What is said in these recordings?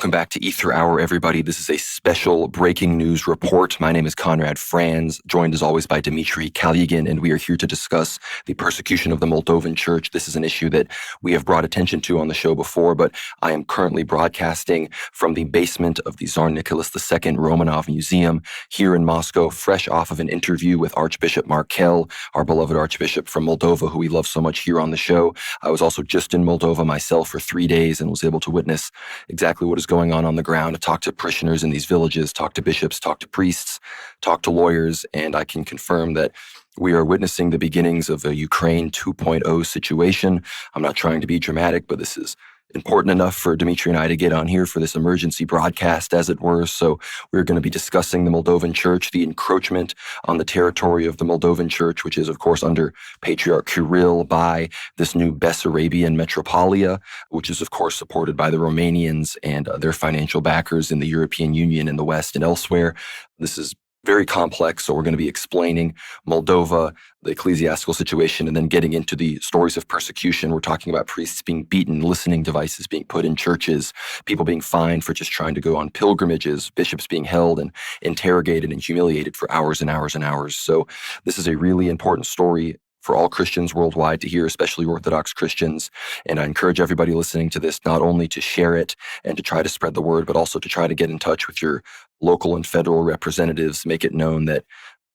Welcome back to Aether Hour, everybody. This is a special breaking news report. My name is Conrad Franz, joined as always by Dmitry Kalyagin, and we are here to discuss the persecution of the Moldovan Church. This is an issue that we have brought attention to on the show before, but I am currently broadcasting from the basement of the Tsar Nicholas II Romanov Museum here in Moscow, fresh off of an interview with Archbishop Markel, our beloved Archbishop from Moldova, who we love so much here on the show. I was also just in Moldova myself for 3 days and was able to witness exactly what is going on the ground, to talk to parishioners in these villages, talk to bishops, talk to priests, talk to lawyers, and I can confirm that we are witnessing the beginnings of a Ukraine 2.0 situation. I'm not trying to be dramatic, but this is important enough for Dmitry and I to get on here for this emergency broadcast, as it were. So we're going to be discussing the Moldovan Church, the encroachment on the territory of the Moldovan Church, which is, of course, under Patriarch Kirill by this new Bessarabian Metropolia, which is, of course, supported by the Romanians and their financial backers in the European Union, in the West, and elsewhere. This is very complex, so we're going to be explaining Moldova, the ecclesiastical situation, and then getting into the stories of persecution. We're talking about priests being beaten, listening devices being put in churches, people being fined for just trying to go on pilgrimages, bishops being held and interrogated and humiliated for hours and hours and hours. So this is a really important story for all Christians worldwide to hear, especially Orthodox Christians. And I encourage everybody listening to this not only to share it and to try to spread the word, but also to try to get in touch with your local and federal representatives, make it known that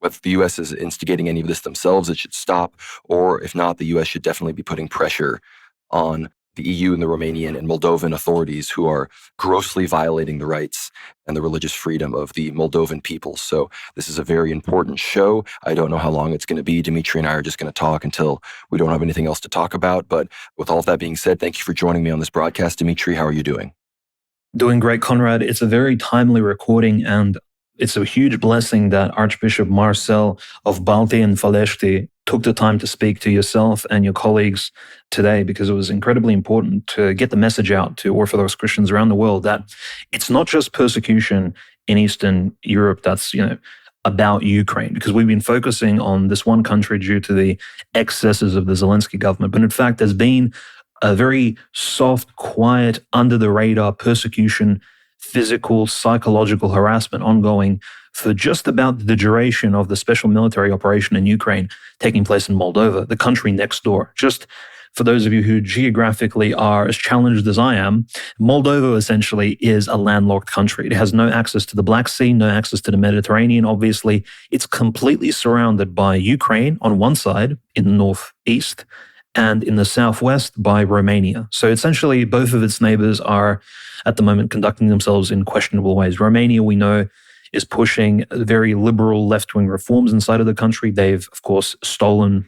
if the U.S. is instigating any of this themselves, it should stop, or if not, the U.S. should definitely be putting pressure on the EU and the Romanian and Moldovan authorities who are grossly violating the rights and the religious freedom of the Moldovan people. So this is a very important show. I don't know how long it's going to be. Dmitry and I are just going to talk until we don't have anything else to talk about. But with all of that being said, thank you for joining me on this broadcast. Dmitry, how are you doing? Doing great, Conrad. It's a very timely recording, and it's a huge blessing that Archbishop Marcel of Balti and Faleshti took the time to speak to yourself and your colleagues today, because it was incredibly important to get the message out to Orthodox Christians around the world that it's not just persecution in Eastern Europe that's, about Ukraine, because we've been focusing on this one country due to the excesses of the Zelensky government. But in fact, there's been a very soft, quiet, under the radar persecution, physical, psychological harassment ongoing for just about the duration of the special military operation in Ukraine taking place in Moldova, the country next door. Just for those of you who geographically are as challenged as I am, Moldova essentially is a landlocked country. It has no access to the Black Sea, no access to the Mediterranean, obviously. It's completely surrounded by Ukraine on one side in the northeast, and in the southwest by Romania. So essentially, both of its neighbors are at the moment conducting themselves in questionable ways. Romania, we know, is pushing very liberal left-wing reforms inside of the country. They've, of course, stolen,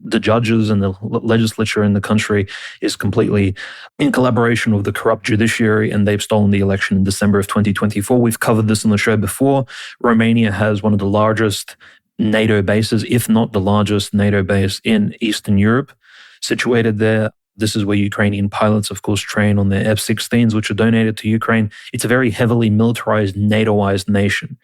the judges and the legislature in the country is completely in collaboration with the corrupt judiciary, and they've stolen the election in December of 2024. We've covered this on the show before. Romania has one of the largest NATO bases, if not the largest NATO base in Eastern Europe, situated there. This is where Ukrainian pilots, of course, train on their F-16s, which are donated to Ukraine. It's a very heavily militarized, NATOized nation.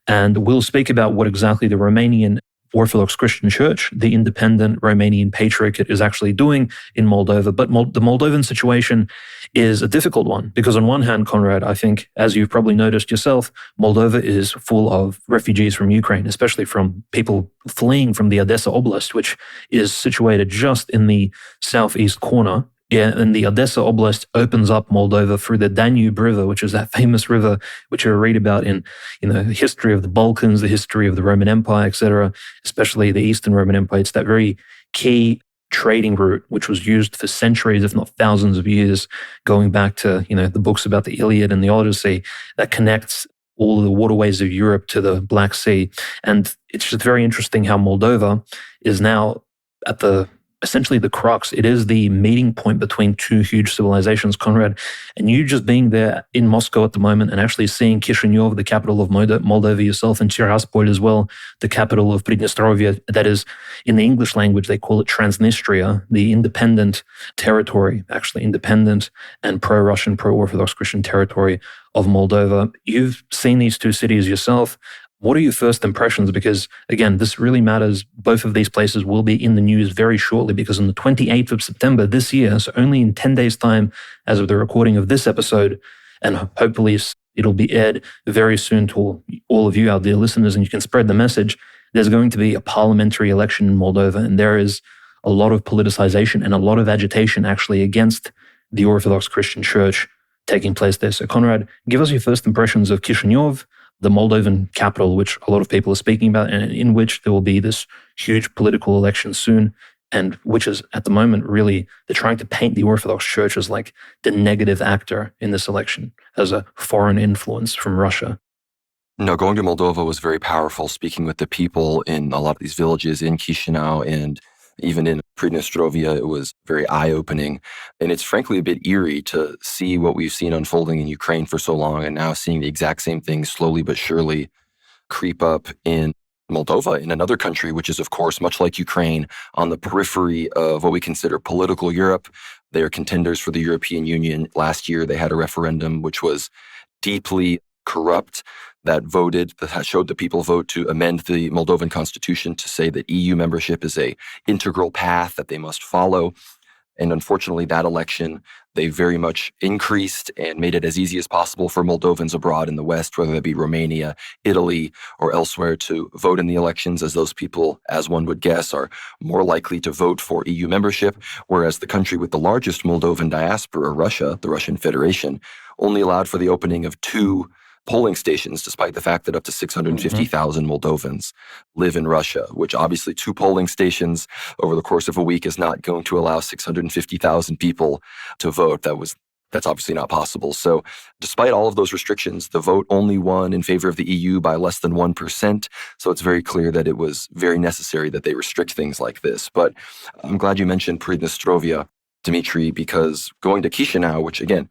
And we'll speak about what exactly the Romanian Orthodox Christian Church, the independent Romanian patriarchate, is actually doing in Moldova. But the Moldovan situation is a difficult one because on one hand, Conrad, I think, as you've probably noticed yourself, Moldova is full of refugees from Ukraine, especially from people fleeing from the Odessa Oblast, which is situated just in the southeast corner. Yeah, and the Odessa Oblast opens up Moldova through the Danube River, which is that famous river which you read about in the history of the Balkans, the history of the Roman Empire, etc., especially the Eastern Roman Empire. It's that very key trading route which was used for centuries, if not thousands of years, going back to the books about the Iliad and the Odyssey, that connects all of the waterways of Europe to the Black Sea. And it's just very interesting how Moldova is now at essentially the crux. It is the meeting point between two huge civilizations, Conrad. And you just being there in Moscow at the moment and actually seeing Chisinau, the capital of Moldova yourself, and Tiraspol as well, the capital of Pridnestrovia, that is, in the English language, they call it Transnistria, the independent territory, actually independent and pro-Russian, pro-Orthodox Christian territory of Moldova. You've seen these two cities yourself. What are your first impressions? Because, again, this really matters. Both of these places will be in the news very shortly, because on the 28th of September this year, so only in 10 days' time as of the recording of this episode, And hopefully it'll be aired very soon to all of you, our dear listeners, and you can spread the message. There's going to be a parliamentary election in Moldova, and there is a lot of politicization and a lot of agitation actually against the Orthodox Christian Church taking place there. So Conrad, give us your first impressions of Chisinau, the Moldovan capital, which a lot of people are speaking about, and in which there will be this huge political election soon, and which is at the moment really, they're trying to paint the Orthodox Church as like the negative actor in this election, as a foreign influence from Russia. No, going to Moldova was very powerful, speaking with the people in a lot of these villages in Chisinau and even in Pridnestrovia. It was very eye-opening. And it's frankly a bit eerie to see what we've seen unfolding in Ukraine for so long and now seeing the exact same thing slowly but surely creep up in Moldova, in another country, which is, of course, much like Ukraine, on the periphery of what we consider political Europe. They are contenders for the European Union. Last year, they had a referendum which was deeply corrupt that showed the people vote to amend the Moldovan constitution to say that EU membership is a integral path that they must follow. And unfortunately, that election, they very much increased and made it as easy as possible for Moldovans abroad in the West, whether that be Romania, Italy, or elsewhere, to vote in the elections, as those people, as one would guess, are more likely to vote for EU membership, whereas the country with the largest Moldovan diaspora, Russia, the Russian Federation, only allowed for the opening of 2 polling stations, despite the fact that up to 650,000 Moldovans live in Russia, which obviously 2 polling stations over the course of a week is not going to allow 650,000 people to vote. That's obviously not possible. So despite all of those restrictions, the vote only won in favor of the EU by less than 1%. So it's very clear that it was very necessary that they restrict things like this. But I'm glad you mentioned Pridnestrovia, Dmitry, because going to Chisinau, which again,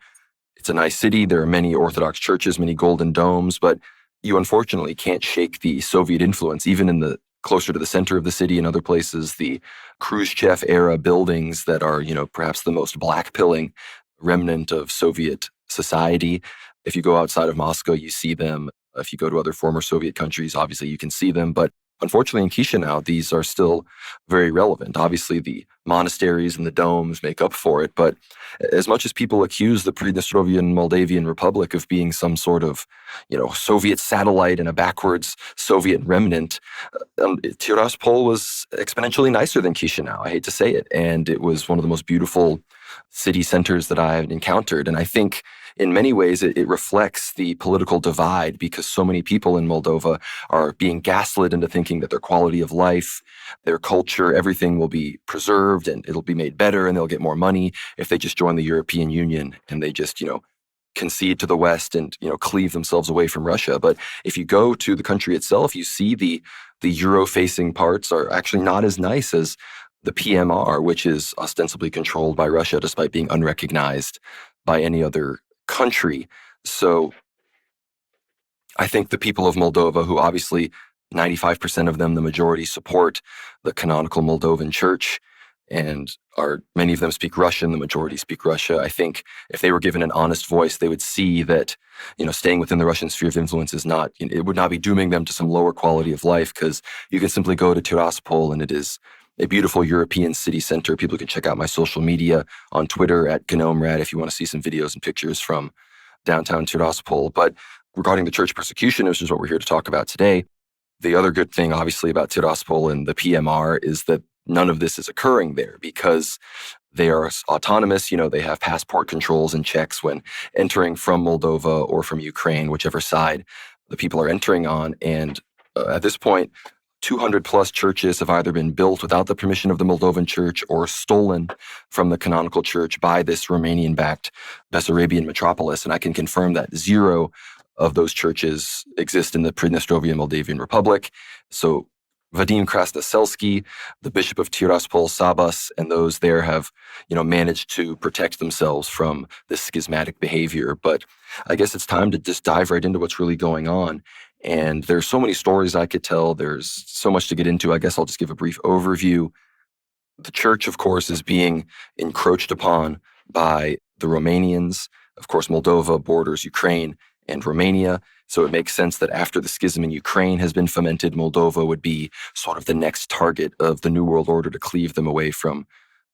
it's a nice city. There are many Orthodox churches, many golden domes, but you unfortunately can't shake the Soviet influence, even in the closer to the center of the city and other places, the Khrushchev era buildings that are, perhaps the most black-pilling remnant of Soviet society. If you go outside of Moscow, you see them. If you go to other former Soviet countries, obviously you can see them. But unfortunately, in Chisinau, these are still very relevant. Obviously, the monasteries and the domes make up for it. But as much as people accuse the Pridnestrovian Moldavian Republic of being some sort of, Soviet satellite and a backwards Soviet remnant, Tiraspol was exponentially nicer than Chisinau. I hate to say it. And it was one of the most beautiful city centers that I've encountered. And I think in many ways, it reflects the political divide, because so many people in Moldova are being gaslit into thinking that their quality of life, their culture, everything will be preserved and it'll be made better and they'll get more money if they just join the European Union and they just, concede to the West and, cleave themselves away from Russia. But if you go to the country itself, you see the Euro-facing parts are actually not as nice as the PMR, which is ostensibly controlled by Russia despite being unrecognized by any other country. So I think the people of Moldova, who obviously 95% of them, the majority, support the canonical Moldovan Church, and many of them speak Russian, the majority speak Russia. I think if they were given an honest voice, they would see that, staying within the Russian sphere of influence is not, it would not be dooming them to some lower quality of life, because you can simply go to Tiraspol and it is a beautiful European city center. People can check out my social media on Twitter at Gnomrad if you want to see some videos and pictures from downtown Tiraspol. But regarding the church persecution, which is what we're here to talk about today, the other good thing, obviously, about Tiraspol and the PMR is that none of this is occurring there, because they are autonomous. They have passport controls and checks when entering from Moldova or from Ukraine, whichever side the people are entering on. And at this point, 200 plus churches have either been built without the permission of the Moldovan Church or stolen from the canonical church by this Romanian-backed Bessarabian metropolis. And I can confirm that 0 of those churches exist in the Pridnestrovian Moldavian Republic. So Vadim Krasnoselsky, the Bishop of Tiraspol, Sabas, and those there have, managed to protect themselves from this schismatic behavior. But I guess it's time to just dive right into what's really going on. And there's so many stories I could tell. There's so much to get into. I guess I'll just give a brief overview. The church, of course, is being encroached upon by the Romanians. Of course, Moldova borders Ukraine and Romania. So it makes sense that after the schism in Ukraine has been fomented, Moldova would be sort of the next target of the New World Order to cleave them away from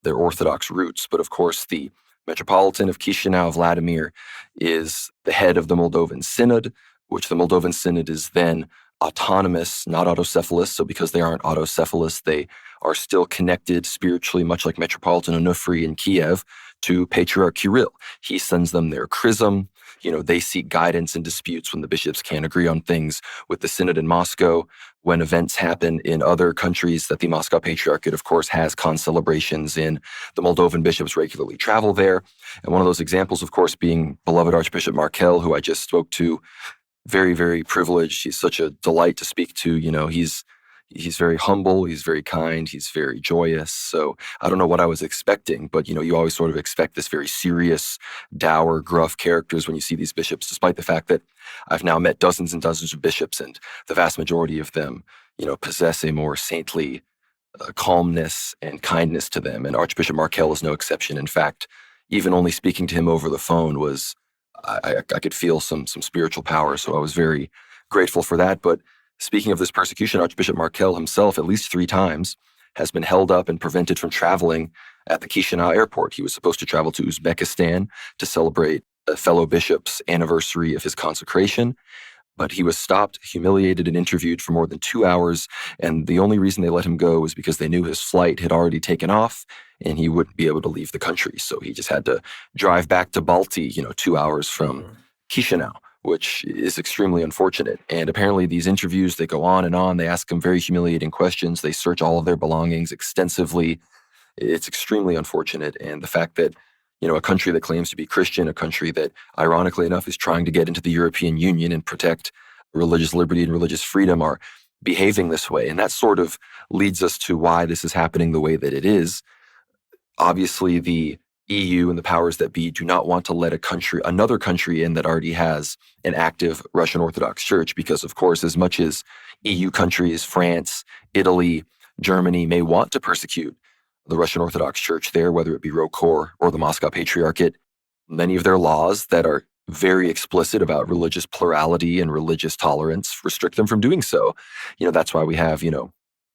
their Orthodox roots. But of course, the Metropolitan of Chisinau, Vladimir, is the head of the Moldovan Synod, which the Moldovan Synod is then autonomous, not autocephalous. So because they aren't autocephalous, they are still connected spiritually, much like Metropolitan Onufry in Kiev, to Patriarch Kirill. He sends them their chrism. They seek guidance in disputes when the bishops can't agree on things with the Synod in Moscow. When events happen in other countries that the Moscow Patriarchate, of course, has concelebrations in, the Moldovan bishops regularly travel there. And one of those examples, of course, being beloved Archbishop Markel, who I just spoke to. Very, very privileged. He's such a delight to speak to. He's very humble. He's very kind. He's very joyous. So I don't know what I was expecting, but you always sort of expect this very serious, dour, gruff characters when you see these bishops, despite the fact that I've now met dozens and dozens of bishops, and the vast majority of them, possess a more saintly calmness and kindness to them. And Archbishop Markel is no exception. In fact, even only speaking to him over the phone was, I could feel some spiritual power. So I was very grateful for that. But speaking of this persecution, Archbishop Markel himself, at least 3 times, has been held up and prevented from traveling at the Chisinau airport. He was supposed to travel to Uzbekistan to celebrate a fellow bishop's anniversary of his consecration. But he was stopped, humiliated, and interviewed for more than 2 hours. And the only reason they let him go was because they knew his flight had already taken off and he wouldn't be able to leave the country. So he just had to drive back to Balti, 2 hours from Chisinau, which is extremely unfortunate. And apparently these interviews, they go on and on. They ask him very humiliating questions. They search all of their belongings extensively. It's extremely unfortunate. And the fact that a country that claims to be Christian, a country that, ironically enough, is trying to get into the European Union and protect religious liberty and religious freedom, are behaving this way. And that sort of leads us to why this is happening the way that it is. Obviously, the EU and the powers that be do not want to let another country in that already has an active Russian Orthodox Church, because, of course, as much as EU countries, France, Italy, Germany, may want to persecute the Russian Orthodox Church there, whether it be ROKOR or the Moscow Patriarchate, many of their laws that are very explicit about religious plurality and religious tolerance restrict them from doing so. That's why we have,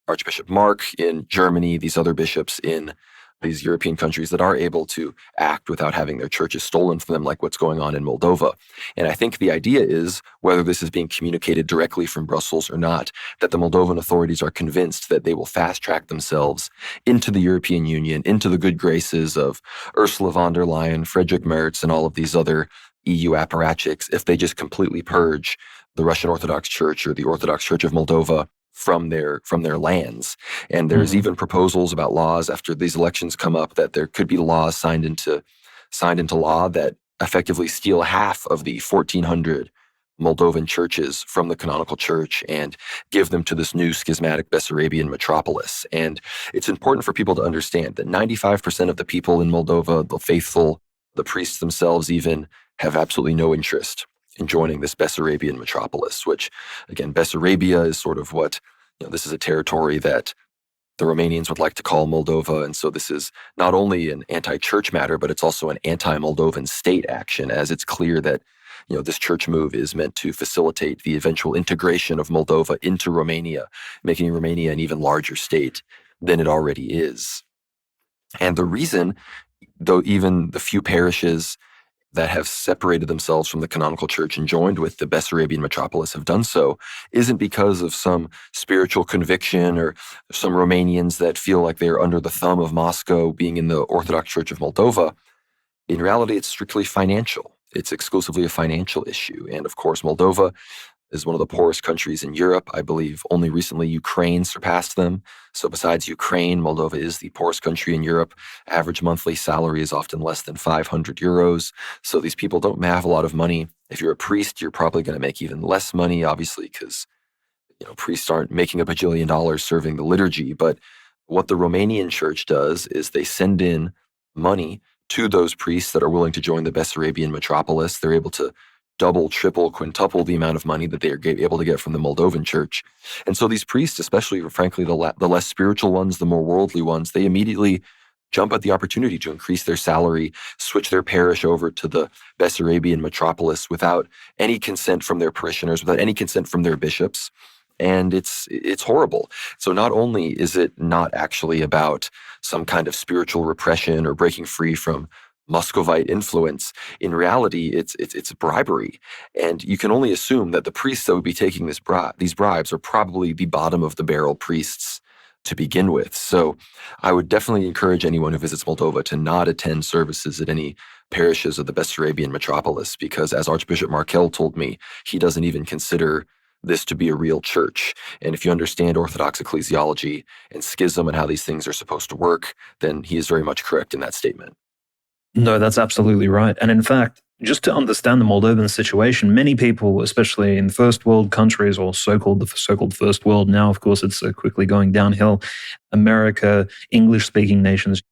Archbishop Mark in Germany, these other bishops in these European countries that are able to act without having their churches stolen from them, like what's going on in Moldova. And I think the idea is, whether this is being communicated directly from Brussels or not, that the Moldovan authorities are convinced that they will fast-track themselves into the European Union, into the good graces of Ursula von der Leyen, Friedrich Merz, and all of these other EU apparatchiks, if they just completely purge the Russian Orthodox Church or the Orthodox Church of Moldova from their lands. And there's even proposals about laws after these elections come up that there could be laws signed into law that effectively steal half of the 1,400 Moldovan churches from the canonical church and give them to this new schismatic Bessarabian metropolis. And it's important for people to understand that 95% of the people in Moldova, the faithful, the priests themselves even, have absolutely no interest in joining this Bessarabian metropolis, which, again, Bessarabia is sort of what, this is a territory that the Romanians would like to call Moldova. And so this is not only an anti-church matter, but it's also an anti-Moldovan state action, as it's clear that, this church move is meant to facilitate the eventual integration of Moldova into Romania, making Romania an even larger state than it already is. And the reason, though even the few parishes that have separated themselves from the canonical church and joined with the Bessarabian metropolis have done so, isn't because of some spiritual conviction or some Romanians that feel like they're under the thumb of Moscow being in the Orthodox Church of Moldova. In reality, it's strictly financial. It's exclusively a financial issue. And of course, Moldova is one of the poorest countries in Europe. I believe only recently Ukraine surpassed them. So besides Ukraine, Moldova is the poorest country in Europe. Average monthly salary is often less than 500 euros. So these people don't have a lot of money. If you're a priest, you're probably going to make even less money, obviously, because priests aren't making $1 bajillion serving the liturgy. But what the Romanian church does is they send in money to those priests that are willing to join the Bessarabian metropolis. They're able to double, triple, quintuple the amount of money that they are able to get from the Moldovan church. And so these priests, especially, frankly, the less spiritual ones, the more worldly ones, they immediately jump at the opportunity to increase their salary, switch their parish over to the Bessarabian metropolis without any consent from their parishioners, without any consent from their bishops. And it's horrible. So not only is it not actually about some kind of spiritual repression or breaking free from Muscovite influence. In reality, it's bribery, and you can only assume that the priests that would be taking these bribes are probably the bottom of the barrel priests to begin with. So, I would definitely encourage anyone who visits Moldova to not attend services at any parishes of the Bessarabian metropolis, because as Archbishop Markel told me, he doesn't even consider this to be a real church. And if you understand Orthodox ecclesiology and schism and how these things are supposed to work, then he is very much correct in that statement. No, that's absolutely right. And in fact, just to understand the Moldovan situation, many people, especially in first world countries or the so-called first world, now, of course, it's quickly going downhill, America, English-speaking nations,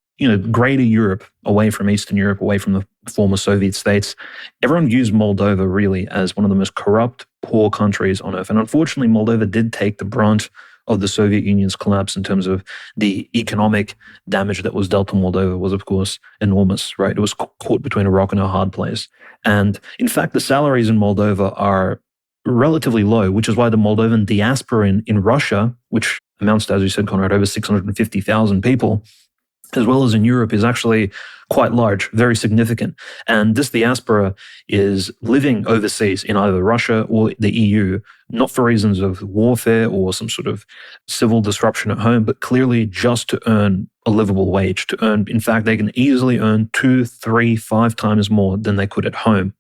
greater Europe, away from Eastern Europe, away from the former Soviet states, everyone views Moldova really as one of the most corrupt, poor countries on earth. And unfortunately, Moldova did take the brunt of the Soviet Union's collapse in terms of the economic damage that was dealt to Moldova was, of course, enormous, right? It was caught between a rock and a hard place. And in fact, the salaries in Moldova are relatively low, which is why the Moldovan diaspora in Russia, which amounts to, as you said, Conrad, over 650,000 people, as well as in Europe, is actually quite large, very significant. And this diaspora is living overseas in either Russia or the EU, not for reasons of warfare or some sort of civil disruption at home, but clearly just to earn a livable wage, in fact, they can easily earn 2, 3, 5 times more than they could at home.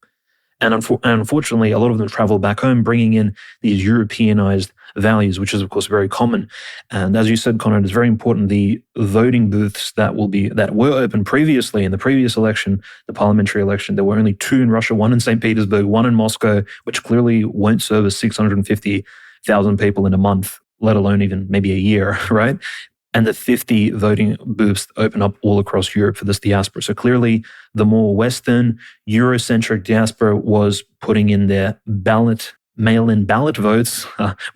And unfortunately, a lot of them travel back home, bringing in these Europeanized values, which is, of course, very common. And as you said, Conrad, it's very important. The voting booths that were open previously in the previous election, the parliamentary election, there were only 2 in Russia, 1 in St. Petersburg, 1 in Moscow, which clearly won't service 650,000 people in a month, let alone even maybe a year, right? And the 50 voting booths open up all across Europe for this diaspora. So clearly, the more Western, Eurocentric diaspora was putting in their mail-in ballot votes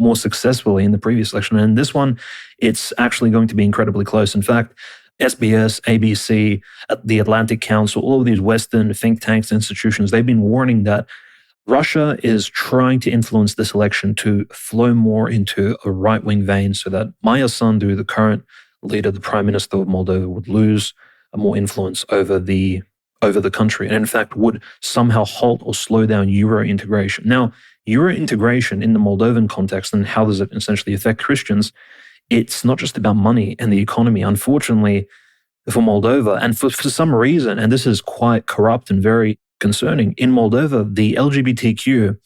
more successfully in the previous election. And in this one, it's actually going to be incredibly close. In fact, SBS, ABC, the Atlantic Council, all of these Western think tanks, institutions, they've been warning that Russia is trying to influence this election to flow more into a right-wing vein so that Maya Sandu, the current leader, the prime minister of Moldova, would lose more influence over the country, and in fact would somehow halt or slow down Euro integration. Now, Euro integration in the Moldovan context, and how does it essentially affect Christians? It's not just about money and the economy. Unfortunately, for Moldova, and for some reason, and this is quite corrupt and very concerning, in Moldova, the LGBTQ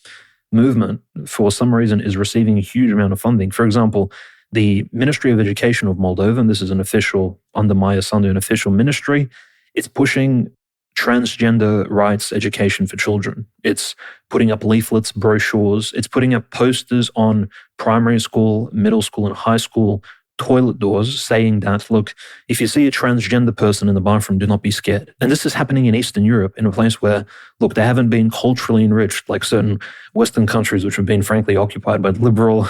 movement, for some reason, is receiving a huge amount of funding. For example, the Ministry of Education of Moldova, and this is under Maya Sandu, an official ministry, it's pushing transgender rights education for children. It's putting up leaflets, brochures. It's putting up posters on primary school, middle school, and high school toilet doors saying that, look, if you see a transgender person in the bathroom, do not be scared. And this is happening in Eastern Europe, in a place where, look, they haven't been culturally enriched like certain Western countries, which have been frankly occupied by liberal,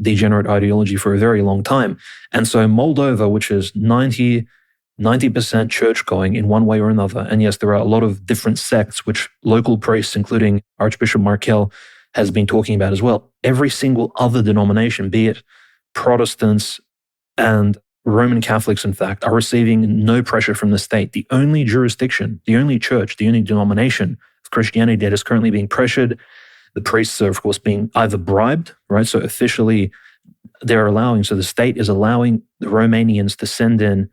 degenerate ideology for a very long time. And so Moldova, which is 90% church-going in one way or another, and yes, there are a lot of different sects, which local priests, including Archbishop Markel, has been talking about as well. Every single other denomination, be it Protestants, and Roman Catholics, in fact, are receiving no pressure from the state. The only jurisdiction, the only church, the only denomination of Christianity that is currently being pressured, the priests are, of course, being either bribed, right? So officially, so the state is allowing the Romanians to send in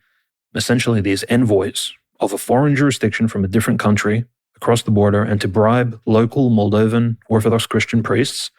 essentially these envoys of a foreign jurisdiction from a different country across the border and to bribe local Moldovan Orthodox Christian priests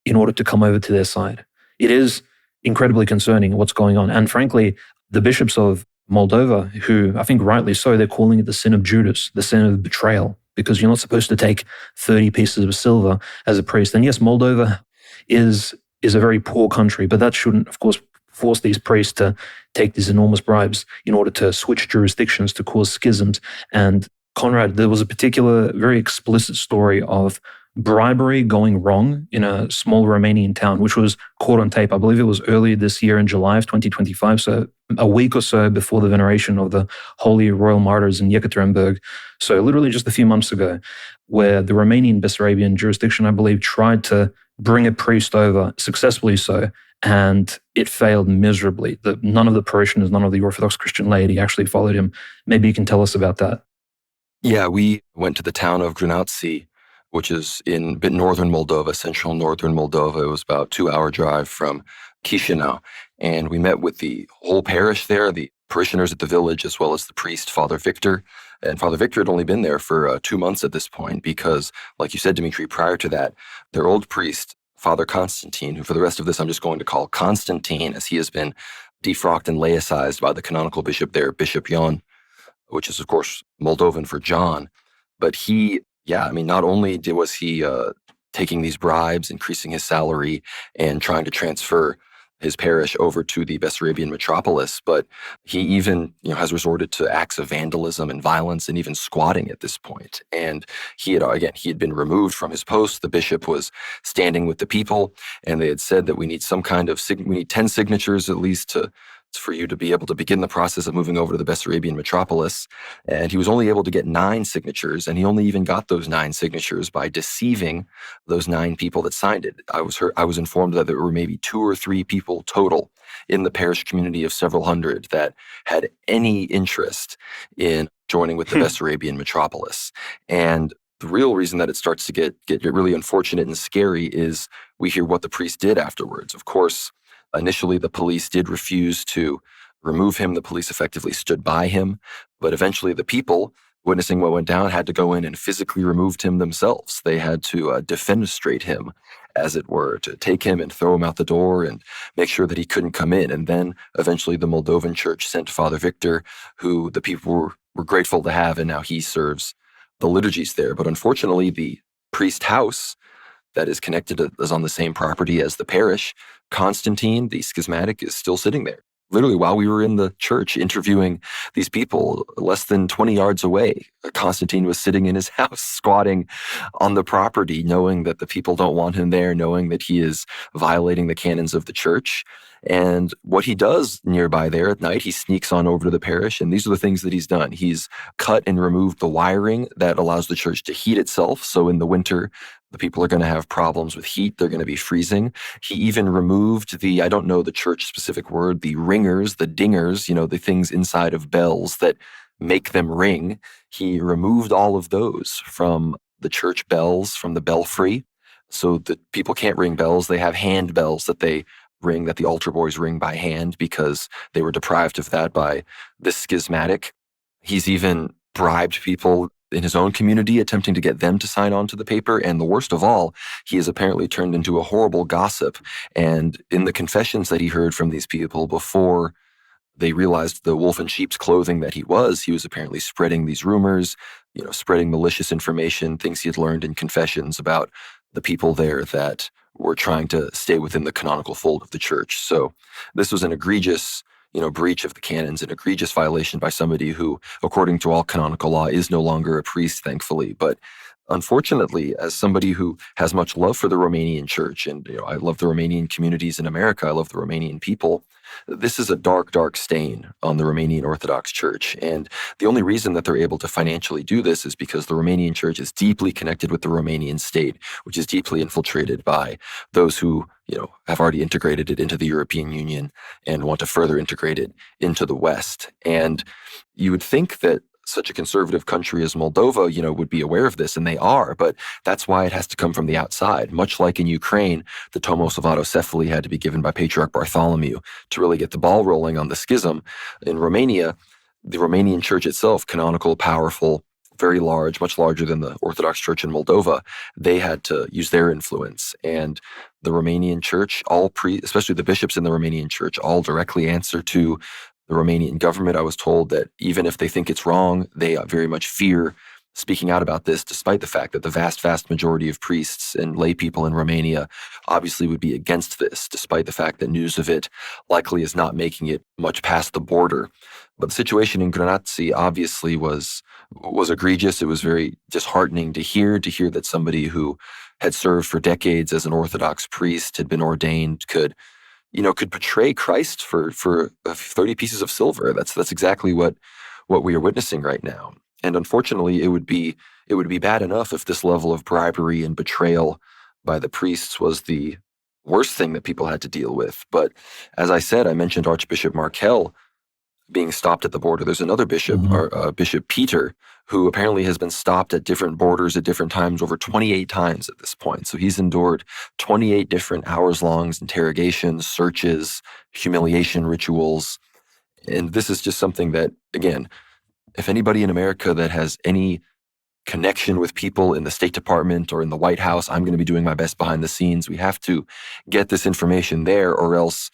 in order to come over to their side. It is incredibly concerning what's going on. And frankly, the bishops of Moldova, who I think rightly so, they're calling it the sin of Judas, the sin of betrayal, because you're not supposed to take 30 pieces of silver as a priest. And yes, Moldova is a very poor country, but that shouldn't, of course, force these priests to take these enormous bribes in order to switch jurisdictions to cause schisms. And Conrad, there was a particular, very explicit story of bribery going wrong in a small Romanian town, which was caught on tape. I believe it was early this year in July of 2025, so a week or so before the veneration of the Holy Royal Martyrs in Yekaterinburg. So literally just a few months ago, where the Romanian Bessarabian jurisdiction, I believe, tried to bring a priest over, successfully so, and it failed miserably. None of the parishioners, none of the Orthodox Christian laity actually followed him. Maybe you can tell us about that. Yeah, we went to the town of Grunatsi, which is in a bit northern Moldova, central northern Moldova. It was about a 2-hour drive from Chisinau. And we met with the whole parish there, the parishioners at the village, as well as the priest, Father Victor. And Father Victor had only been there for 2 months at this point because, like you said, Dmitry, prior to that, their old priest, Father Constantine, who for the rest of this I'm just going to call Constantine, as he has been defrocked and laicized by the canonical bishop there, Bishop Jan, which is, of course, Moldovan for John. But he, yeah, I mean, not only was he taking these bribes, increasing his salary, and trying to transfer his parish over to the Bessarabian metropolis, but he even, has resorted to acts of vandalism and violence and even squatting at this point. And he had been removed from his post. The bishop was standing with the people, and they had said that we need some kind of, we need 10 signatures at least for you to be able to begin the process of moving over to the Bessarabian metropolis. And he was only able to get 9 signatures, and he only even got those 9 signatures by deceiving those 9 people that signed it. I was informed that there were maybe 2 or 3 people total in the parish community of several hundred that had any interest in joining with the Bessarabian metropolis. And the real reason that it starts to get really unfortunate and scary is we hear what the priest did afterwards. Of course, initially, the police did refuse to remove him. The police effectively stood by him. But eventually, the people witnessing what went down had to go in and physically remove him themselves. They had to defenestrate him, as it were, to take him and throw him out the door and make sure that he couldn't come in. And then eventually the Moldovan church sent Father Victor, who the people were grateful to have, and now he serves the liturgies there. But unfortunately, the priest house that is is on the same property as the parish, Constantine, the schismatic, is still sitting there. Literally, while we were in the church interviewing these people less than 20 yards away, Constantine was sitting in his house, squatting on the property, knowing that the people don't want him there, knowing that he is violating the canons of the church. And what he does nearby there at night, he sneaks on over to the parish, and these are the things that he's done. He's cut and removed the wiring that allows the church to heat itself. So in the winter, the people are going to have problems with heat. They're going to be freezing. He even removed I don't know the church specific word, the ringers, the dingers, the things inside of bells that make them ring. He removed all of those from the church bells, from the belfry, so that people can't ring bells. They have hand bells that they ring, that the altar boys ring by hand because they were deprived of that by this schismatic. He's even bribed people in his own community, attempting to get them to sign on to the paper. And the worst of all, he has apparently turned into a horrible gossip. And in the confessions that he heard from these people before they realized the wolf in sheep's clothing that he was apparently spreading these rumors, spreading malicious information, things he had learned in confessions about the people there that were trying to stay within the canonical fold of the church. So this was an egregious breach of the canons, an egregious violation by somebody who, according to all canonical law, is no longer a priest, thankfully. But unfortunately, as somebody who has much love for the Romanian church, and I love the Romanian communities in America, I love the Romanian people, this is a dark, dark stain on the Romanian Orthodox Church. And the only reason that they're able to financially do this is because the Romanian Church is deeply connected with the Romanian state, which is deeply infiltrated by those who, have already integrated it into the European Union and want to further integrate it into the West. And you would think that such a conservative country as Moldova, would be aware of this, and they are, but that's why it has to come from the outside. Much like in Ukraine, the Tomos of autocephaly had to be given by Patriarch Bartholomew to really get the ball rolling on the schism. In Romania, the Romanian church itself, canonical, powerful, very large, much larger than the Orthodox Church in Moldova, they had to use their influence. And the Romanian church, especially the bishops in the Romanian church, all directly answer to the Romanian government. I was told that even if they think it's wrong, they very much fear speaking out about this, despite the fact that the vast, vast majority of priests and lay people in Romania obviously would be against this, despite the fact that news of it likely is not making it much past the border. But the situation in Grunatsi obviously was egregious. It was very disheartening to hear that somebody who had served for decades as an Orthodox priest, had been ordained, could betray Christ for 30 pieces of silver. That's exactly what we are witnessing right now. And unfortunately, it would be bad enough if this level of bribery and betrayal by the priests was the worst thing that people had to deal with. But as I said, I mentioned Archbishop Markel. being stopped at the border. There's another bishop, Mhm. Bishop Peter, who apparently has been stopped at different borders at different times, over 28 times at this point. So he's endured 28 different hours-long interrogations, searches, humiliation rituals. And this is just something that, again, if anybody in America that has any connection with people in the State Department or in the White House, I'm going to be doing my best behind the scenes. We have to get this information there, or else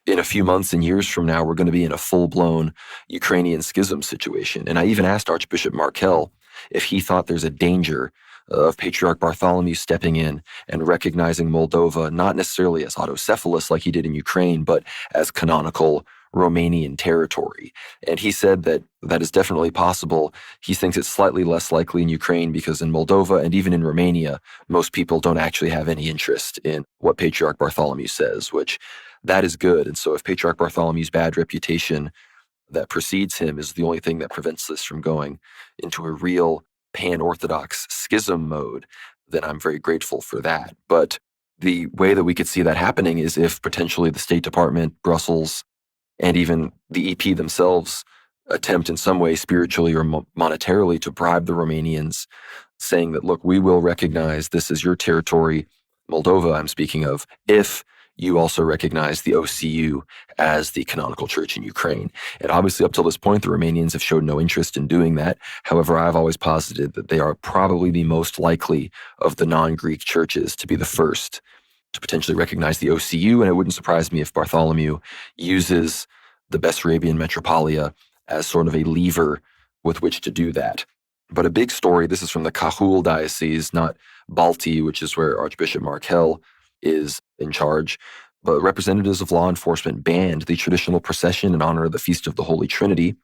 in a few months and years from now, we're going to be in a full-blown Ukrainian schism situation. And I even asked Archbishop Markel if he thought there's a danger of Patriarch Bartholomew stepping in and recognizing Moldova, not necessarily as autocephalous like he did in Ukraine, but as canonical Romanian territory. And he said that that is definitely possible. He thinks it's slightly less likely in Ukraine because in Moldova and even in Romania, most people don't actually have any interest in what Patriarch Bartholomew says, which that is good. And so if Patriarch Bartholomew's bad reputation that precedes him is the only thing that prevents this from going into a real pan-Orthodox schism mode, then I'm very grateful for that. But the way that we could see that happening is if potentially the State Department, Brussels, and even the EP themselves attempt in some way spiritually or monetarily to bribe the Romanians, saying that, look, we will recognize this as your territory, Moldova I'm speaking of, if you also recognize the OCU as the canonical church in Ukraine. And obviously up till this point, the Romanians have showed no interest in doing that. However, I've always posited that they are probably the most likely of the non-Greek churches to be the first to potentially recognize the OCU, and it wouldn't surprise me if Bartholomew uses the Bessarabian Metropolia as sort of a lever with which to do that. But a big story, this is from the Cahul Diocese, not Balti, which is where Archbishop Markel is in charge, but representatives of law enforcement banned the traditional procession in honor of the Feast of the Holy Trinity.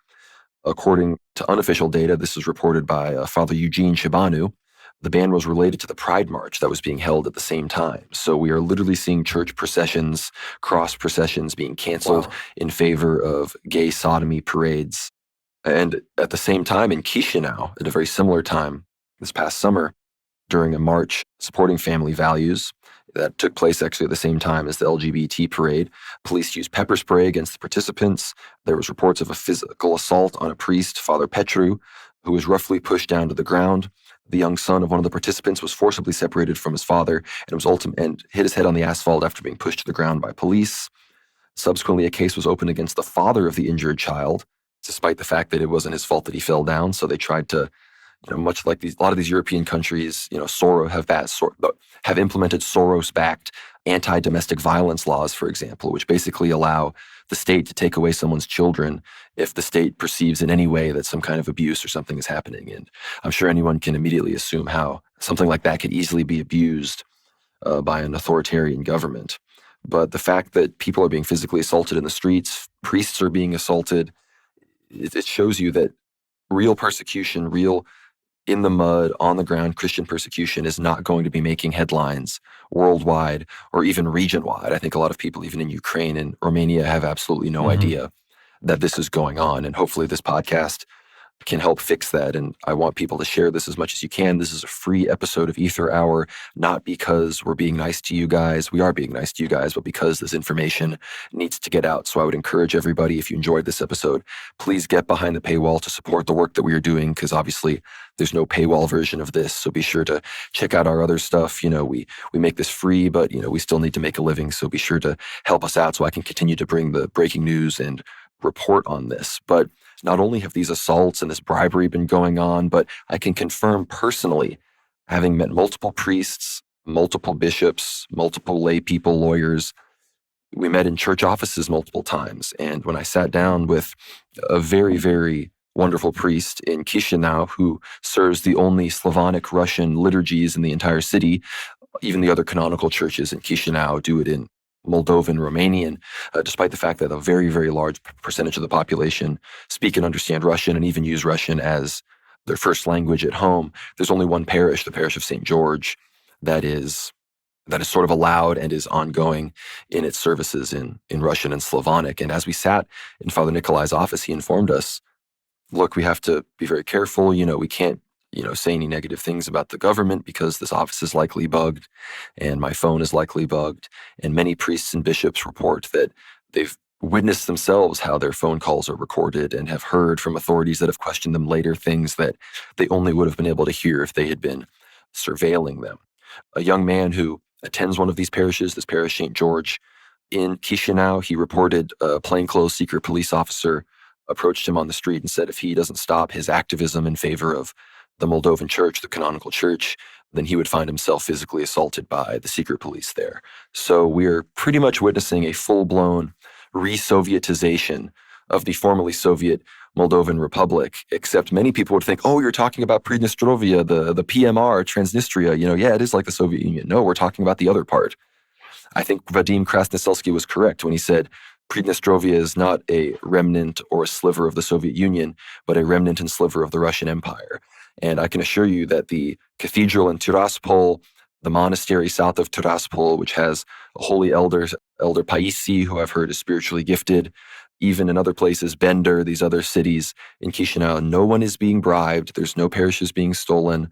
According to unofficial data, this is reported by Father Eugene Shibanu, the ban was related to the Pride March that was being held at the same time. So we are literally seeing church processions, cross processions being canceled in favor of gay sodomy parades. And at the same time in Chisinau, at a very similar time this past summer, during a march supporting family values that took place actually at the same time as the LGBT parade, police used pepper spray against the participants. There was reports of a physical assault on a priest, Father Petru, who was roughly pushed down to the ground. The young son of one of the participants was forcibly separated from his father and hit his head on the asphalt after being pushed to the ground by police. Subsequently, a case was opened against the father of the injured child, despite the fact that it wasn't his fault that he fell down. So they tried to, much like a lot of these European countries, have implemented Soros-backed anti-domestic violence laws, for example, which basically allow the state to take away someone's children if the state perceives in any way that some kind of abuse or something is happening. And I'm sure anyone can immediately assume how something like that could easily be abused by an authoritarian government. But the fact that people are being physically assaulted in the streets, priests are being assaulted, it shows you that real persecution, real in the mud, on the ground Christian persecution is not going to be making headlines worldwide or even region-wide. I think a lot of people, even in Ukraine and Romania, have absolutely no idea that this is going on. And hopefully this podcast can help fix that. And I want people to share this as much as you can. This is a free episode of Aether Hour, not because we're being nice to you guys. We are being nice to you guys, but because this information needs to get out. So I would encourage everybody, if you enjoyed this episode, please get behind the paywall to support the work that we are doing, because obviously there's no paywall version of this. So be sure to check out our other stuff. We make this free, but we still need to make a living. So be sure to help us out so I can continue to bring the breaking news and report on this. But not only have these assaults and this bribery been going on, but I can confirm personally, having met multiple priests, multiple bishops, multiple lay people, lawyers, we met in church offices multiple times. And when I sat down with a very, very wonderful priest in Chisinau who serves the only Slavonic Russian liturgies in the entire city, even the other canonical churches in Chisinau do it in Moldovan, Romanian, despite the fact that a very, very large percentage of the population speak and understand Russian and even use Russian as their first language at home. There's only one parish, the parish of St. George, that is sort of allowed and is ongoing in its services in Russian and Slavonic. And as we sat in Father Nikolai's office, he informed us, look, we have to be very careful. We can't say any negative things about the government because this office is likely bugged and my phone is likely bugged. And many priests and bishops report that they've witnessed themselves how their phone calls are recorded and have heard from authorities that have questioned them later things that they only would have been able to hear if they had been surveilling them. A young man who attends one of these parishes, this parish St. George, in Chisinau, he reported a plainclothes secret police officer approached him on the street and said if he doesn't stop his activism in favor of the Moldovan church, the canonical church, then he would find himself physically assaulted by the secret police there. So we're pretty much witnessing a full-blown re-Sovietization of the formerly Soviet Moldovan Republic, except many people would think, oh, you're talking about Pridnestrovia, the PMR, Transnistria. Yeah, it is like the Soviet Union. No, we're talking about the other part. I think Vadim Krasnoselsky was correct when he said Pridnestrovia is not a remnant or a sliver of the Soviet Union, but a remnant and sliver of the Russian Empire. And I can assure you that the cathedral in Tiraspol, the monastery south of Tiraspol, which has a holy elder, Elder Paisi, who I've heard is spiritually gifted, even in other places, Bender, these other cities in Chisinau, no one is being bribed. There's no parishes being stolen.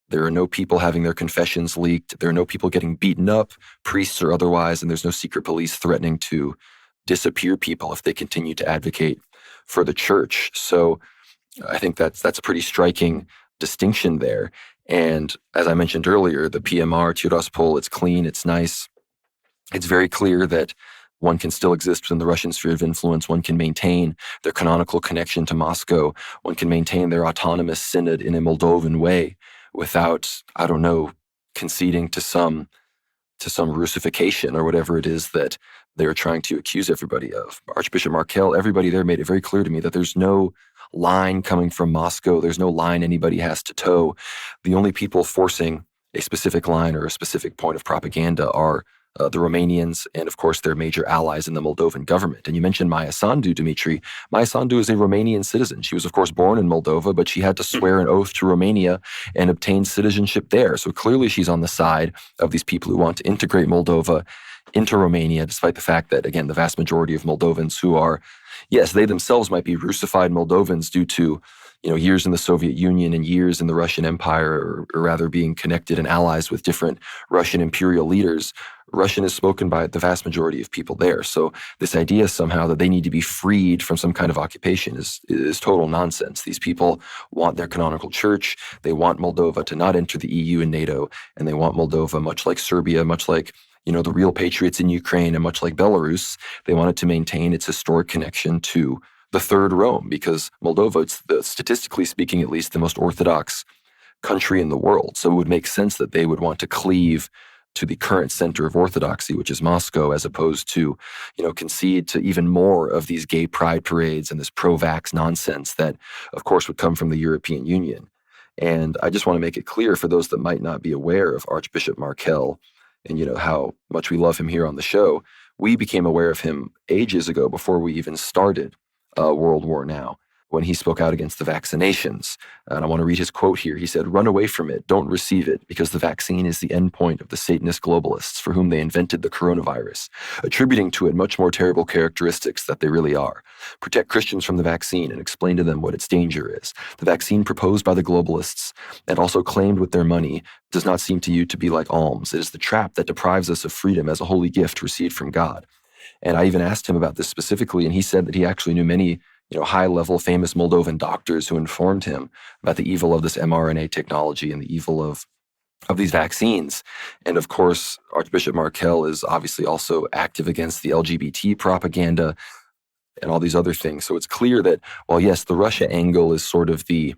There are no people having their confessions leaked. There are no people getting beaten up, priests or otherwise, and there's no secret police threatening to disappear people if they continue to advocate for the church. So I think that's a pretty striking distinction there. And as I mentioned earlier, the PMR, Tiraspol, it's clean, it's nice. It's very clear that one can still exist within the Russian sphere of influence. One can maintain their canonical connection to Moscow. One can maintain their autonomous synod in a Moldovan way without, I don't know, conceding to some Russification or whatever it is that they're trying to accuse everybody of. Archbishop Markel, everybody there made it very clear to me that there's no line coming from Moscow. There's no line anybody has to toe. The only people forcing a specific line or a specific point of propaganda are the Romanians and, of course, their major allies in the Moldovan government. And you mentioned Maya Sandu, Dmitry. Maya Sandu is a Romanian citizen. She was, of course, born in Moldova, but she had to swear an oath to Romania and obtain citizenship there. So clearly she's on the side of these people who want to integrate Moldova into Romania, despite the fact that, again, the vast majority of Moldovans who are, yes, they themselves might be Russified Moldovans due to years in the Soviet Union and years in the Russian Empire, or rather being connected and allies with different Russian imperial leaders. Russian is spoken by the vast majority of people there. So this idea somehow that they need to be freed from some kind of occupation is total nonsense. These people want their canonical church. They want Moldova to not enter the EU and NATO, and they want Moldova, much like Serbia, much like the real patriots in Ukraine, and much like Belarus, they want it to maintain its historic connection to the Third Rome, because Moldova, it's statistically speaking, at least, the most Orthodox country in the world. So it would make sense that they would want to cleave to the current center of Orthodoxy, which is Moscow, as opposed to, concede to even more of these gay pride parades and this pro-vax nonsense that, of course, would come from the European Union. And I just want to make it clear for those that might not be aware of Archbishop Markel and, how much we love him here on the show. We became aware of him ages ago before we even started World War Now, when he spoke out against the vaccinations. And I want to read his quote here. He said, "Run away from it. Don't receive it, because the vaccine is the endpoint of the Satanist globalists for whom they invented the coronavirus, attributing to it much more terrible characteristics that they really are. Protect Christians from the vaccine and explain to them what its danger is. The vaccine proposed by the globalists and also claimed with their money does not seem to you to be like alms. It is the trap that deprives us of freedom as a holy gift received from God." And I even asked him about this specifically, and he said that he actually knew many, high-level famous Moldovan doctors who informed him about the evil of this mRNA technology and the evil of these vaccines. And of course, Archbishop Markel is obviously also active against the LGBT propaganda and all these other things. So it's clear that while, yes, the Russia angle is sort of the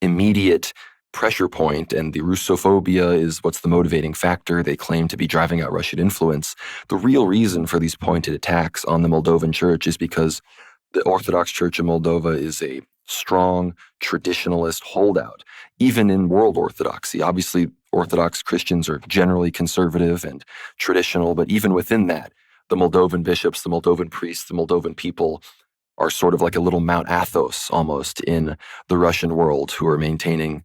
immediate pressure point, and the Russophobia is what's the motivating factor. They claim to be driving out Russian influence. The real reason for these pointed attacks on the Moldovan church is because the Orthodox Church of Moldova is a strong traditionalist holdout, even in world Orthodoxy. Obviously, Orthodox Christians are generally conservative and traditional, but even within that, the Moldovan bishops, the Moldovan priests, the Moldovan people are sort of like a little Mount Athos almost in the Russian world, who are maintaining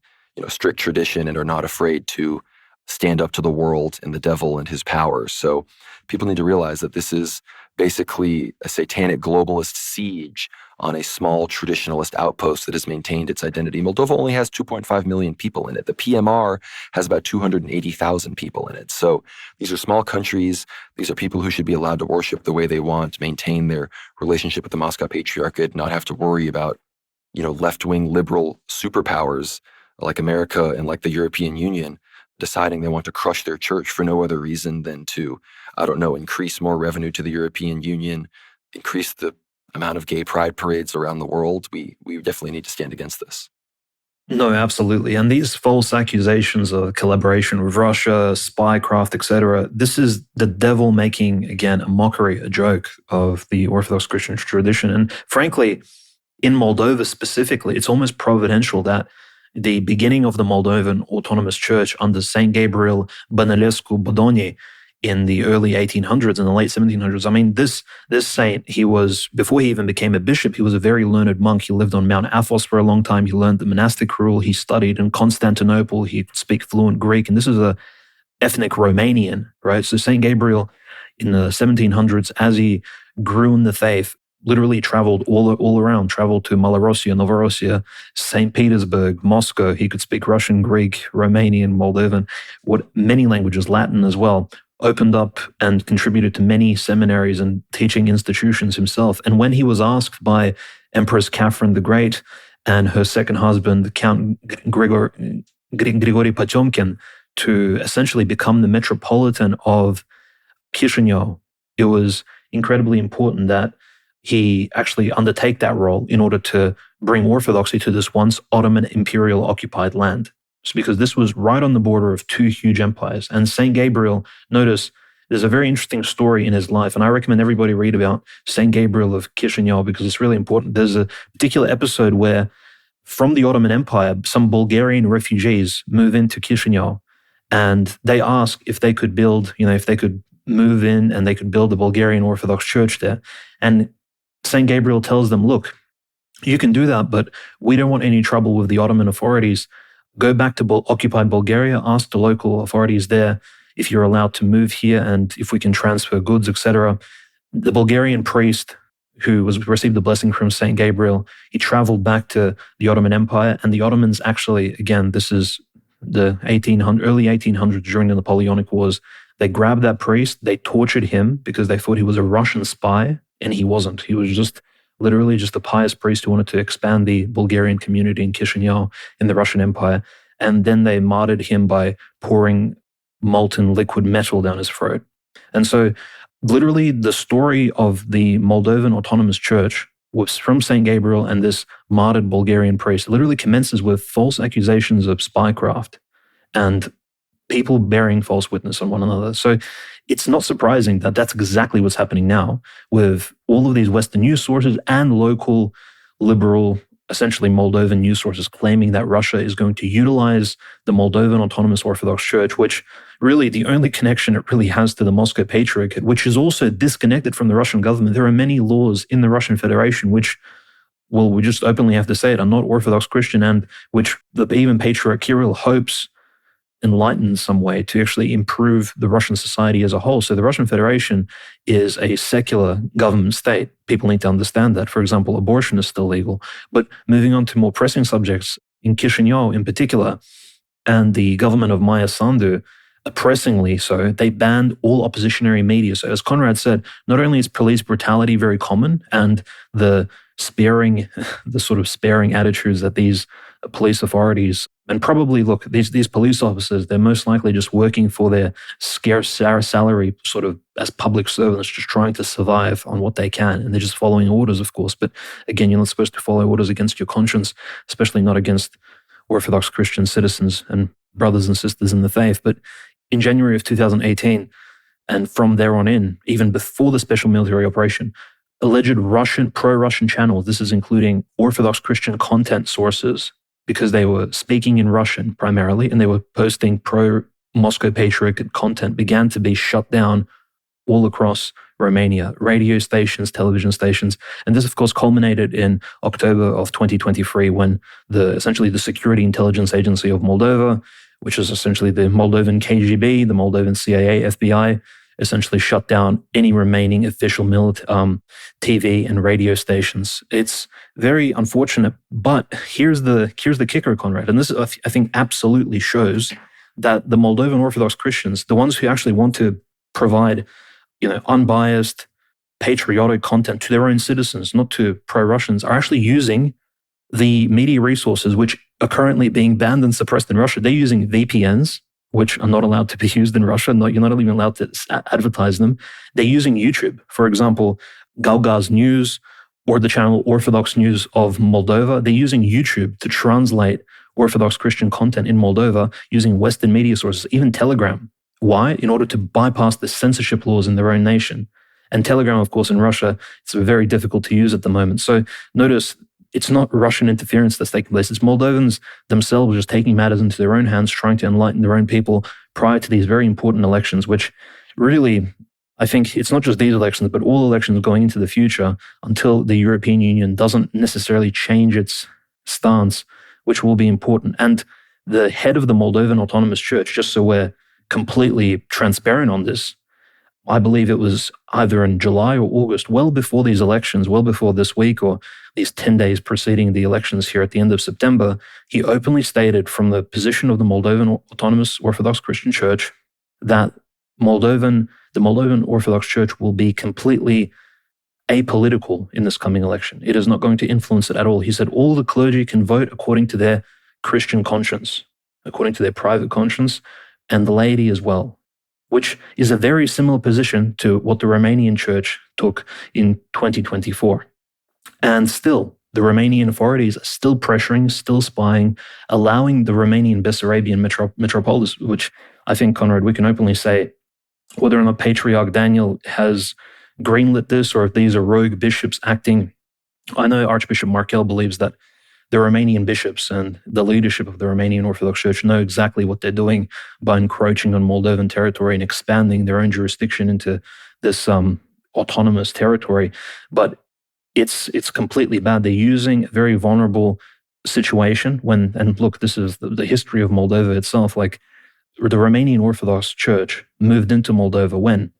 strict tradition and are not afraid to stand up to the world and the devil and his powers. So people need to realize that this is basically a satanic globalist siege on a small traditionalist outpost that has maintained its identity. Moldova only has 2.5 million people in it. The PMR has about 280,000 people in it. So these are small countries. These are people who should be allowed to worship the way they want, maintain their relationship with the Moscow Patriarchate, not have to worry about, left-wing liberal superpowers like America and like the European Union deciding they want to crush their church for no other reason than to, increase more revenue to the European Union, increase the amount of gay pride parades around the world. We definitely need to stand against this. No, absolutely. And these false accusations of collaboration with Russia, spycraft, etc., this is the devil making, again, a mockery, a joke of the Orthodox Christian tradition. And frankly, in Moldova specifically, it's almost providential that the beginning of the Moldovan Autonomous Church under Saint Gabriel Bănălescu Bodoni in the early 1800s and the late 1700s. I mean, this saint, he was, before he even became a bishop, he was a very learned monk. He lived on Mount Athos for a long time. He learned the monastic rule. He studied in Constantinople. He could speak fluent Greek. And this is a ethnic Romanian, right? So Saint Gabriel in the 1700s, as he grew in the faith, literally traveled all around, traveled to Malorossia, Novorossiya, St. Petersburg, Moscow. He could speak Russian, Greek, Romanian, Moldovan, many languages, Latin as well. Opened up and contributed to many seminaries and teaching institutions himself. And when he was asked by Empress Catherine the Great and her second husband, Count Grigory Potemkin, to essentially become the metropolitan of Chisinau, it was incredibly important that he actually undertake that role in order to bring orthodoxy to this once Ottoman imperial occupied land. Because this was right on the border of two huge empires. And St. Gabriel, notice, there's a very interesting story in his life, and I recommend everybody read about St. Gabriel of Chisinau because it's really important. There's a particular episode where from the Ottoman Empire, some Bulgarian refugees move into Chisinau, and they ask if they could build, if they could move in and they could build the Bulgarian Orthodox Church there. And St. Gabriel tells them, look, you can do that, but we don't want any trouble with the Ottoman authorities. Go back to occupied Bulgaria, ask the local authorities there if you're allowed to move here and if we can transfer goods, etc. The Bulgarian priest who received the blessing from St. Gabriel, he traveled back to the Ottoman Empire, and the Ottomans actually, again, this is the early 1800s during the Napoleonic Wars, they grabbed that priest, they tortured him because they thought he was a Russian spy, and he wasn't. He was literally just a pious priest who wanted to expand the Bulgarian community in Chisinau in the Russian Empire. And then they martyred him by pouring molten liquid metal down his throat. And so literally the story of the Moldovan Autonomous Church was from St. Gabriel and this martyred Bulgarian priest. It literally commences with false accusations of spycraft and people bearing false witness on one another. So it's not surprising that that's exactly what's happening now with all of these Western news sources and local liberal, essentially Moldovan news sources claiming that Russia is going to utilize the Moldovan Autonomous Orthodox Church, which really the only connection it really has to the Moscow Patriarchate, which is also disconnected from the Russian government. There are many laws in the Russian Federation which, well, we just openly have to say it, are not Orthodox Christian, and which even Patriarch Kirill hopes enlighten in some way to actually improve the Russian society as a whole. So the Russian Federation is a secular government state. People need to understand that. For example, abortion is still legal. But moving on to more pressing subjects, in Chisinau in particular, and the government of Maia Sandu, oppressingly so, they banned all oppositionary media. So as Conrad said, not only is police brutality very common and the sort of sparing attitudes that these police authorities, and probably, look, these police officers, they're most likely just working for their scarce salary, sort of as public servants, just trying to survive on what they can. And they're just following orders, of course. But again, you're not supposed to follow orders against your conscience, especially not against Orthodox Christian citizens and brothers and sisters in the faith. But in January of 2018, and from there on in, even before the special military operation, alleged pro-Russian channels, this is including Orthodox Christian content sources, because they were speaking in Russian primarily, and they were posting pro-Moscow Patriarchate content, began to be shut down all across Romania, radio stations, television stations. And this, of course, culminated in October of 2023 when essentially the Security Intelligence Agency of Moldova, which is essentially the Moldovan KGB, the Moldovan CIA, FBI, essentially shut down any remaining official TV and radio stations. It's very unfortunate, but here's the kicker, Conrad, and this I think absolutely shows that the Moldovan Orthodox Christians, the ones who actually want to provide, unbiased, patriotic content to their own citizens, not to pro-Russians, are actually using the media resources which are currently being banned and suppressed in Russia. They're using VPNs, which are not allowed to be used in Russia. You're not even allowed to advertise them. They're using YouTube. For example, Gauga's News or the channel Orthodox News of Moldova, they're using YouTube to translate Orthodox Christian content in Moldova using Western media sources, even Telegram. Why? In order to bypass the censorship laws in their own nation. And Telegram, of course, in Russia, it's very difficult to use at the moment. So notice, it's not Russian interference that's taking place. It's Moldovans themselves just taking matters into their own hands, trying to enlighten their own people prior to these very important elections, which really, I think it's not just these elections, but all elections going into the future until the European Union doesn't necessarily change its stance, which will be important. And the head of the Moldovan Autonomous Church, just so we're completely transparent on this, I believe it was either in July or August, well before these elections, well before this week or these 10 days preceding the elections here at the end of September, he openly stated from the position of the Moldovan Autonomous Orthodox Christian Church that the Moldovan Orthodox Church will be completely apolitical in this coming election. It is not going to influence it at all. He said all the clergy can vote according to their Christian conscience, according to their private conscience, and the laity as well, which is a very similar position to what the Romanian church took in 2024. And still, the Romanian authorities are still pressuring, still spying, allowing the Romanian Bessarabian metropolis, which I think, Conrad, we can openly say, whether or not Patriarch Daniel has greenlit this or if these are rogue bishops acting. I know Archbishop Markel believes that the Romanian bishops and the leadership of the Romanian Orthodox Church know exactly what they're doing by encroaching on Moldovan territory and expanding their own jurisdiction into this autonomous territory. But it's completely bad. They're using a very vulnerable situation and look, this is the history of Moldova itself. Like the Romanian Orthodox Church moved into Moldova when?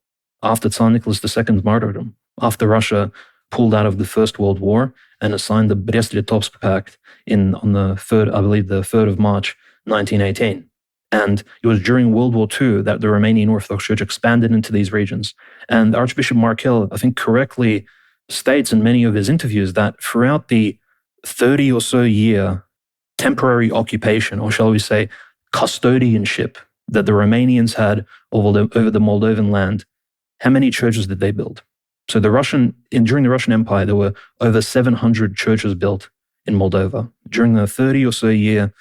After Tsar Nicholas II's martyrdom, after Russia pulled out of the First World War and assigned the Brest-Litovsk Pact on the 3rd of March, 1918. And it was during World War II that the Romanian Orthodox Church expanded into these regions. And Archbishop Markel, I think, correctly states in many of his interviews that throughout the 30 or so year temporary occupation, or shall we say, custodianship that the Romanians had over the Moldovan land, how many churches did they build? So during the Russian Empire, there were over 700 churches built in Moldova. During the 30 or so year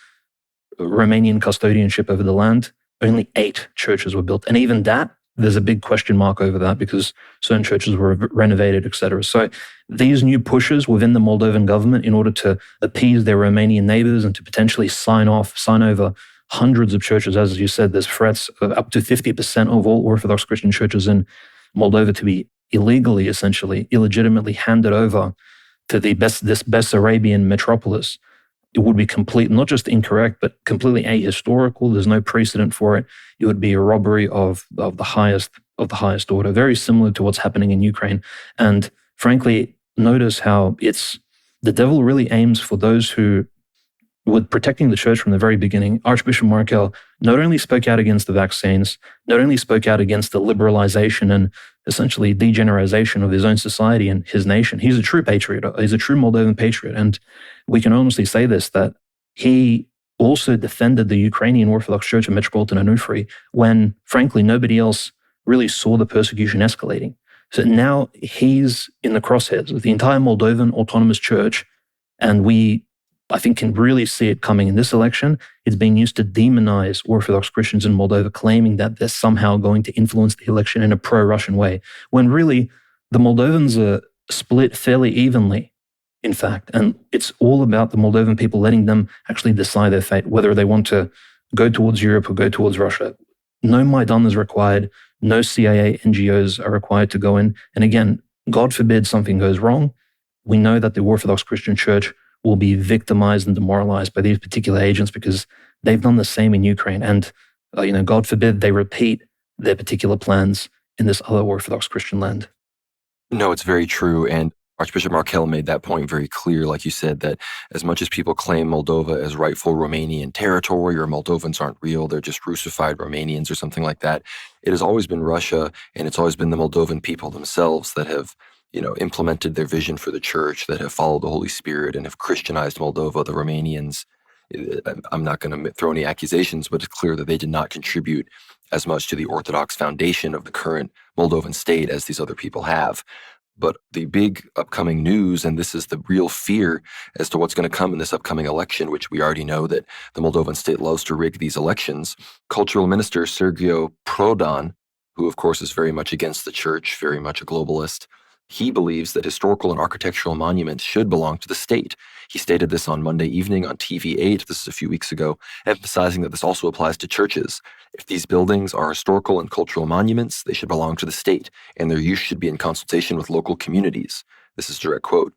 Romanian custodianship over the land, only 8 churches were built. And even that, there's a big question mark over that because certain churches were renovated, etc. So these new pushes within the Moldovan government in order to appease their Romanian neighbors and to potentially sign over hundreds of churches, as you said, there's threats of up to 50% of all Orthodox Christian churches in Moldova to be illegally, essentially, illegitimately handed over to this Bessarabian metropolis. It would be not just incorrect, but completely ahistorical. There's no precedent for it. It would be a robbery of the highest order, very similar to what's happening in Ukraine. And frankly, notice how the devil really aims for those who with protecting the church from the very beginning. Archbishop Markel not only spoke out against the vaccines, not only spoke out against the liberalization and essentially degeneration of his own society and his nation. He's a true patriot. He's a true Moldovan patriot. And we can honestly say this, that he also defended the Ukrainian Orthodox Church of Metropolitan Onufri when, frankly, nobody else really saw the persecution escalating. So now he's in the crosshairs of the entire Moldovan Autonomous Church, and I think can really see it coming in this election. It's being used to demonize Orthodox Christians in Moldova, claiming that they're somehow going to influence the election in a pro-Russian way, when really the Moldovans are split fairly evenly, in fact. And it's all about the Moldovan people letting them actually decide their fate, whether they want to go towards Europe or go towards Russia. No Maidan is required. No CIA NGOs are required to go in. And again, God forbid something goes wrong. We know that the Orthodox Christian Church will be victimized and demoralized by these particular agents because they've done the same in Ukraine. And, God forbid they repeat their particular plans in this other Orthodox Christian land. No, it's very true. And Archbishop Markel made that point very clear, like you said, that as much as people claim Moldova as rightful Romanian territory or Moldovans aren't real, they're just Russified Romanians or something like that, it has always been Russia and it's always been the Moldovan people themselves that have, implemented their vision for the church, that have followed the Holy Spirit and have Christianized Moldova. The Romanians, I'm not going to throw any accusations, but it's clear that they did not contribute as much to the Orthodox foundation of the current Moldovan state as these other people have. But the big upcoming news, and this is the real fear as to what's going to come in this upcoming election, which we already know that the Moldovan state loves to rig these elections. Cultural Minister Sergio Prodan, who of course is very much against the church, very much a globalist, he believes that historical and architectural monuments should belong to the state. He stated this on Monday evening on TV8, this is a few weeks ago, emphasizing that this also applies to churches. If these buildings are historical and cultural monuments, they should belong to the state, and their use should be in consultation with local communities. This is a direct quote.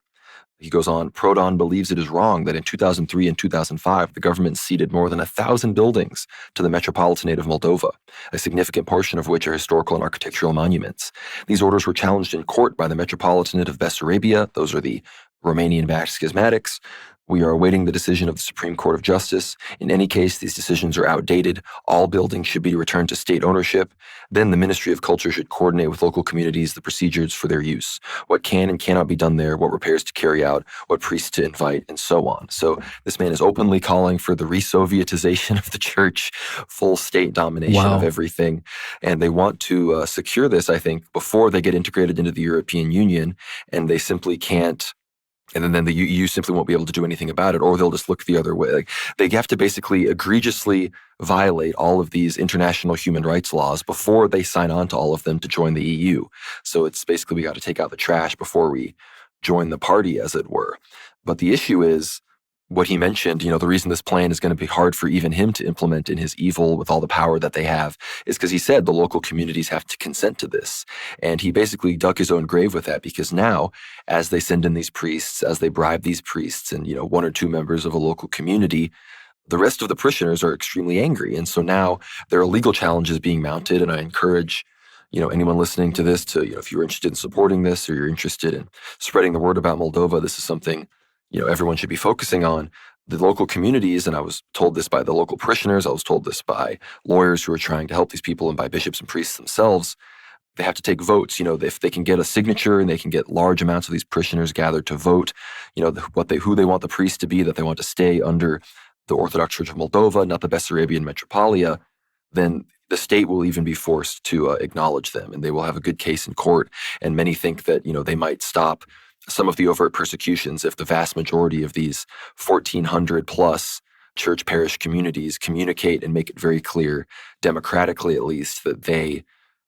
He goes on, Prodan believes it is wrong that in 2003 and 2005, the government ceded more than 1,000 buildings to the Metropolitanate of Moldova, a significant portion of which are historical and architectural monuments. These orders were challenged in court by the Metropolitanate of Bessarabia. Those are the Romanian-backed schismatics. We are awaiting the decision of the Supreme Court of Justice. In any case, these decisions are outdated. All buildings should be returned to state ownership. Then the Ministry of Culture should coordinate with local communities the procedures for their use, what can and cannot be done there, what repairs to carry out, what priests to invite, and so on. So this man is openly calling for the re-Sovietization of the church, full state domination of everything. And they want to secure this, I think, before they get integrated into the European Union, and they simply can't. And then the EU simply won't be able to do anything about it, or they'll just look the other way. Like, they have to basically egregiously violate all of these international human rights laws before they sign on to all of them to join the EU. So it's basically we got to take out the trash before we join the party, as it were. But the issue is what he mentioned, the reason this plan is going to be hard for even him to implement in his evil with all the power that they have is because he said the local communities have to consent to this. And he basically dug his own grave with that, because now, as they send in these priests, as they bribe these priests and, one or two members of a local community, the rest of the parishioners are extremely angry. And so now there are legal challenges being mounted. And I encourage anyone listening to this to, if you're interested in supporting this or you're interested in spreading the word about Moldova, this is something everyone should be focusing on. The local communities, and I was told this by the local parishioners, I was told this by lawyers who are trying to help these people and by bishops and priests themselves, they have to take votes. If they can get a signature and they can get large amounts of these parishioners gathered to vote, who they want the priest to be, that they want to stay under the Orthodox Church of Moldova, not the Bessarabian Metropolia, then the state will even be forced to acknowledge them, and they will have a good case in court. And many think that, they might stop some of the overt persecutions if the vast majority of these 1,400 plus church parish communities communicate and make it very clear, democratically at least, that they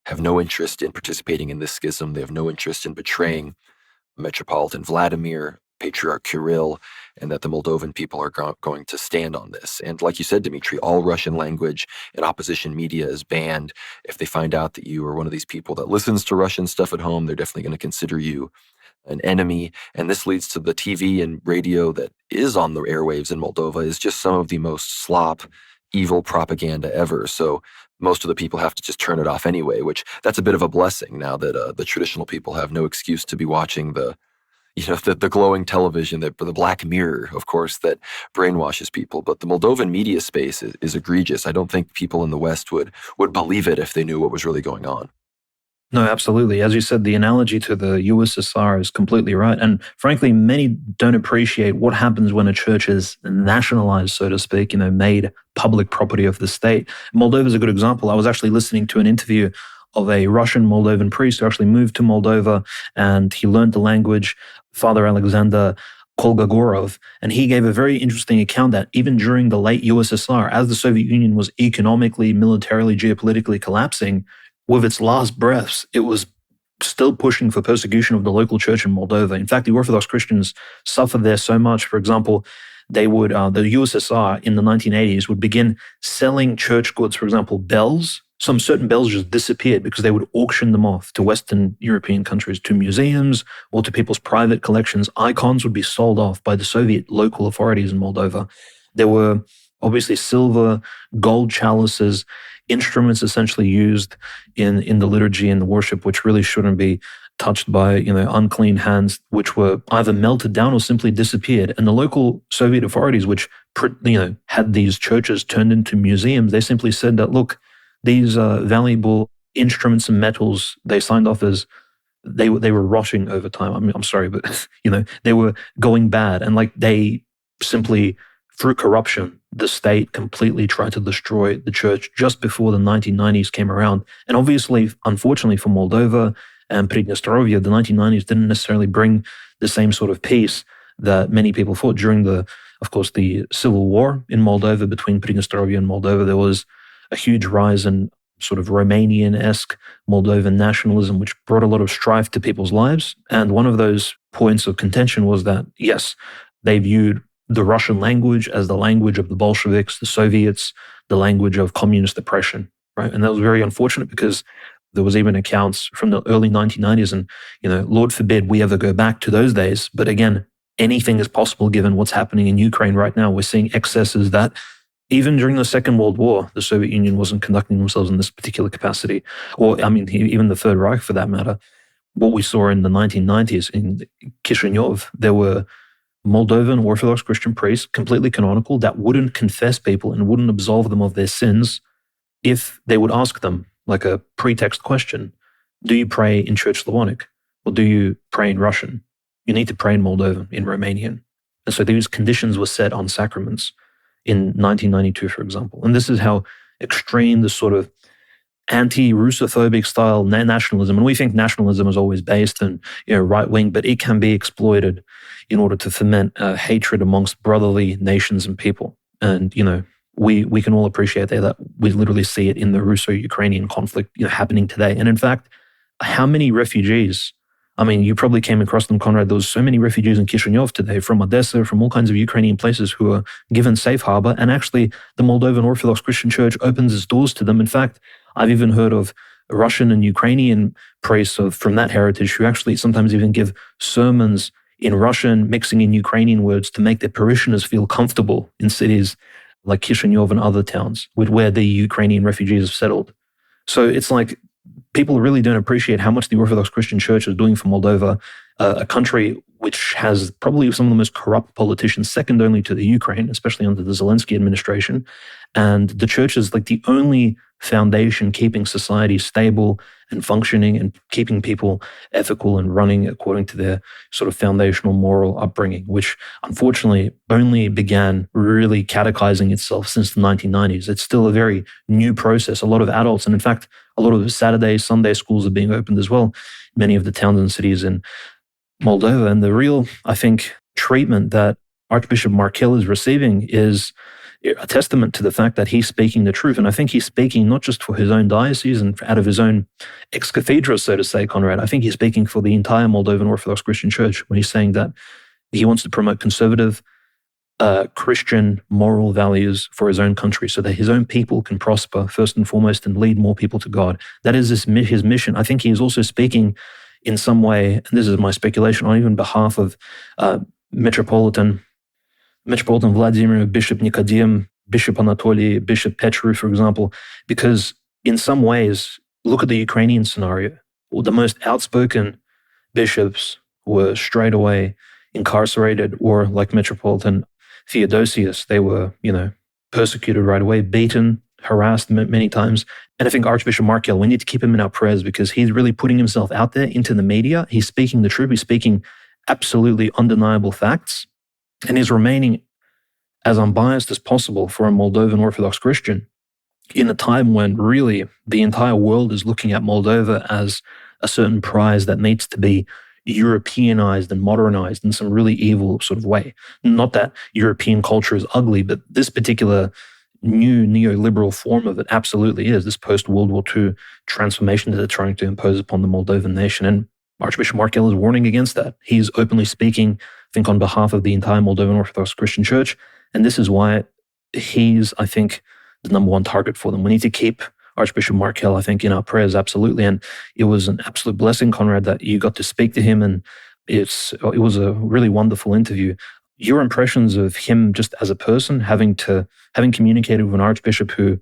have no interest in participating in this schism. They have no interest in betraying Metropolitan Vladimir, Patriarch Kirill, and that the Moldovan people are going to stand on this. And like you said, Dmitry, all Russian language and opposition media is banned. If they find out that you are one of these people that listens to Russian stuff at home, they're definitely going to consider you an enemy. And this leads to the TV and radio that is on the airwaves in Moldova is just some of the most slop, evil propaganda ever. So most of the people have to just turn it off anyway, which that's a bit of a blessing now that the traditional people have no excuse to be watching the glowing television, the black mirror, of course, that brainwashes people. But the Moldovan media space is egregious. I don't think people in the West would believe it if they knew what was really going on. No, absolutely. As you said, the analogy to the USSR is completely right. And frankly, many don't appreciate what happens when a church is nationalized, so to speak, made public property of the state. Moldova is a good example. I was actually listening to an interview of a Russian Moldovan priest who actually moved to Moldova, and he learned the language, Father Alexander Kolgogorov, and he gave a very interesting account that even during the late USSR, as the Soviet Union was economically, militarily, geopolitically collapsing, with its last breaths, it was still pushing for persecution of the local church in Moldova. In fact, the Orthodox Christians suffered there so much. For example, they would, the USSR in the 1980s would begin selling church goods, for example, bells. Some certain bells just disappeared because they would auction them off to Western European countries, to museums, or to people's private collections. Icons would be sold off by the Soviet local authorities in Moldova. There were obviously silver, gold chalices, instruments essentially used in the liturgy and the worship, which really shouldn't be touched by, unclean hands, which were either melted down or simply disappeared. And the local Soviet authorities, which, had these churches turned into museums, they simply said that, look, these valuable instruments and metals they signed off as, they were rotting over time. I mean, I'm sorry, but, they were going bad. And they simply, through corruption, the state completely tried to destroy the church just before the 1990s came around. And obviously, unfortunately for Moldova and Pridnestrovia, the 1990s didn't necessarily bring the same sort of peace that many people thought. During the civil war in Moldova between Pridnestrovia and Moldova, there was a huge rise in sort of Romanian-esque Moldovan nationalism, which brought a lot of strife to people's lives. And one of those points of contention was that, yes, they viewed the Russian language as the language of the Bolsheviks, the Soviets, the language of communist oppression, right? And that was very unfortunate because there was even accounts from the early 1990s, and, Lord forbid we ever go back to those days. But again, anything is possible given what's happening in Ukraine right now. We're seeing excesses that even during the Second World War, the Soviet Union wasn't conducting themselves in this particular capacity, or even the Third Reich for that matter. What we saw in the 1990s in Chisinau, there were Moldovan Orthodox Christian priests, completely canonical, that wouldn't confess people and wouldn't absolve them of their sins if they would ask them, like a pretext question, do you pray in Church Slavonic? Or do you pray in Russian? You need to pray in Moldovan, in Romanian. And so these conditions were set on sacraments in 1992, for example. And this is how extreme this sort of anti-Russophobic style nationalism, and we think nationalism is always based in right-wing, but it can be exploited in order to foment hatred amongst brotherly nations and people. And, we can all appreciate that we literally see it in the Russo-Ukrainian conflict happening today. And in fact, how many refugees, you probably came across them, Conrad, there was so many refugees in Chisinau today from Odessa, from all kinds of Ukrainian places who are given safe harbor. And actually, the Moldovan Orthodox Christian Church opens its doors to them. In fact, I've even heard of Russian and Ukrainian priests from that heritage who actually sometimes even give sermons in Russian, mixing in Ukrainian words to make their parishioners feel comfortable in cities like Chisinau and other towns where the Ukrainian refugees have settled. So it's like people really don't appreciate how much the Orthodox Christian Church is doing for Moldova, a country which has probably some of the most corrupt politicians, second only to the Ukraine, especially under the Zelensky administration. And the church is like the only foundation keeping society stable and functioning and keeping people ethical and running according to their sort of foundational moral upbringing, which unfortunately only began really catechizing itself since the 1990s. It's still a very new process. A lot of adults, and in fact, a lot of Saturday, Sunday schools are being opened as well, many of the towns and cities in Moldova. And the real, I think, treatment that Archbishop Markel is receiving is a testament to the fact that he's speaking the truth. And I think he's speaking not just for his own diocese and out of his own ex cathedra, so to say, Conrad. I think he's speaking for the entire Moldovan Orthodox Christian Church when he's saying that he wants to promote conservative Christian moral values for his own country so that his own people can prosper first and foremost and lead more people to God. That is his mission. I think he is also speaking in some way, and this is my speculation, on even behalf of Metropolitan Vladimir, Bishop Nikodem, Bishop Anatoly, Bishop Petru, for example, because in some ways, look at the Ukrainian scenario. Well, the most outspoken bishops were straight away incarcerated, or like Metropolitan Theodosius, they were, persecuted right away, beaten, harassed many times. And I think Archbishop Markel, we need to keep him in our prayers because he's really putting himself out there into the media. He's speaking the truth. He's speaking absolutely undeniable facts. And he's remaining as unbiased as possible for a Moldovan Orthodox Christian in a time when really the entire world is looking at Moldova as a certain prize that needs to be Europeanized and modernized in some really evil sort of way. Not that European culture is ugly, but this particular new neoliberal form of it absolutely is, this post-World War II transformation that they're trying to impose upon the Moldovan nation. And Archbishop Markel is warning against that. He's openly speaking, I think, on behalf of the entire Moldovan Orthodox Christian Church. And this is why he's, I think, the number one target for them. We need to keep Archbishop Markel, I think, in our prayers, absolutely. And it was an absolute blessing, Conrad, that you got to speak to him. And it was a really wonderful interview. Your impressions of him just as a person, having communicated with an archbishop who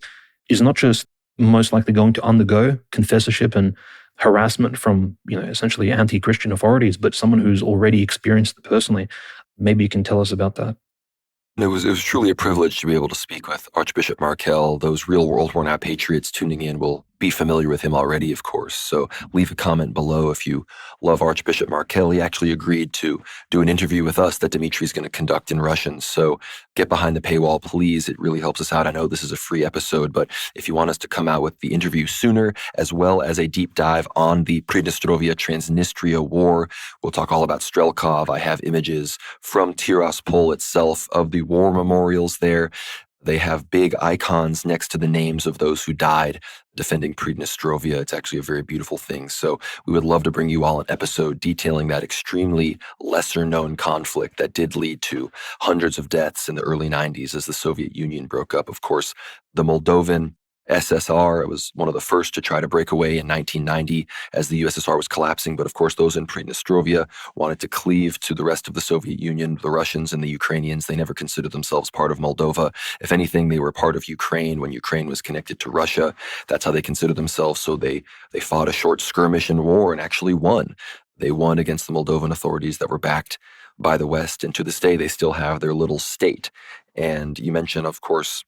is not just, most likely going to undergo confessorship and harassment from, essentially anti-Christian authorities, but someone who's already experienced it personally. Maybe you can tell us about that. It was truly a privilege to be able to speak with Archbishop Markel. Those real world worn-out patriots tuning in will be familiar with him already, of course. So leave a comment below if you love Archbishop Markel. He actually agreed to do an interview with us that Dmitry is going to conduct in Russian. So get behind the paywall, please. It really helps us out. I know this is a free episode, but if you want us to come out with the interview sooner, as well as a deep dive on the Transnistria war, we'll talk all about Strelkov. I have images from Tiraspol itself of the war memorials there. They have big icons next to the names of those who died defending Prednistrovia. It's actually a very beautiful thing. So we would love to bring you all an episode detailing that extremely lesser-known conflict that did lead to hundreds of deaths in the early 90s as the Soviet Union broke up. Of course, the Moldovan SSR was one of the first to try to break away in 1990 as the USSR was collapsing. But of course, those in Prednistrovia wanted to cleave to the rest of the Soviet Union, the Russians and the Ukrainians. They never considered themselves part of Moldova. If anything, they were part of Ukraine when Ukraine was connected to Russia. That's how they considered themselves. So they fought a short skirmish in war and actually won. They won against the Moldovan authorities that were backed by the West. And to this day, they still have their little state. And you mentioned, of course,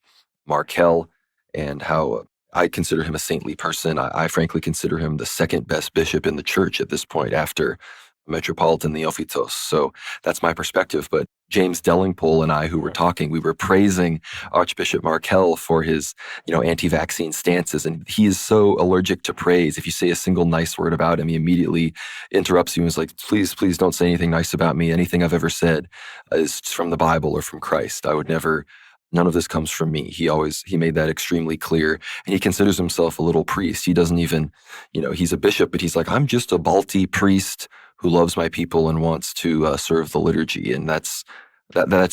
Markel, and how I consider him a saintly person. I frankly consider him the second best bishop in the church at this point after Metropolitan Neophytos. So that's my perspective. But James Dellingpole and I, who were talking, we were praising Archbishop Markel for his, anti-vaccine stances. And he is so allergic to praise. If you say a single nice word about him, he immediately interrupts you and is like, please don't say anything nice about me. Anything I've ever said is from the Bible or from Christ. I would never... None of this comes from me. He made that extremely clear. And he considers himself a little priest. He doesn't even, he's a bishop, but he's like, I'm just a Balti priest who loves my people and wants to serve the liturgy. And that's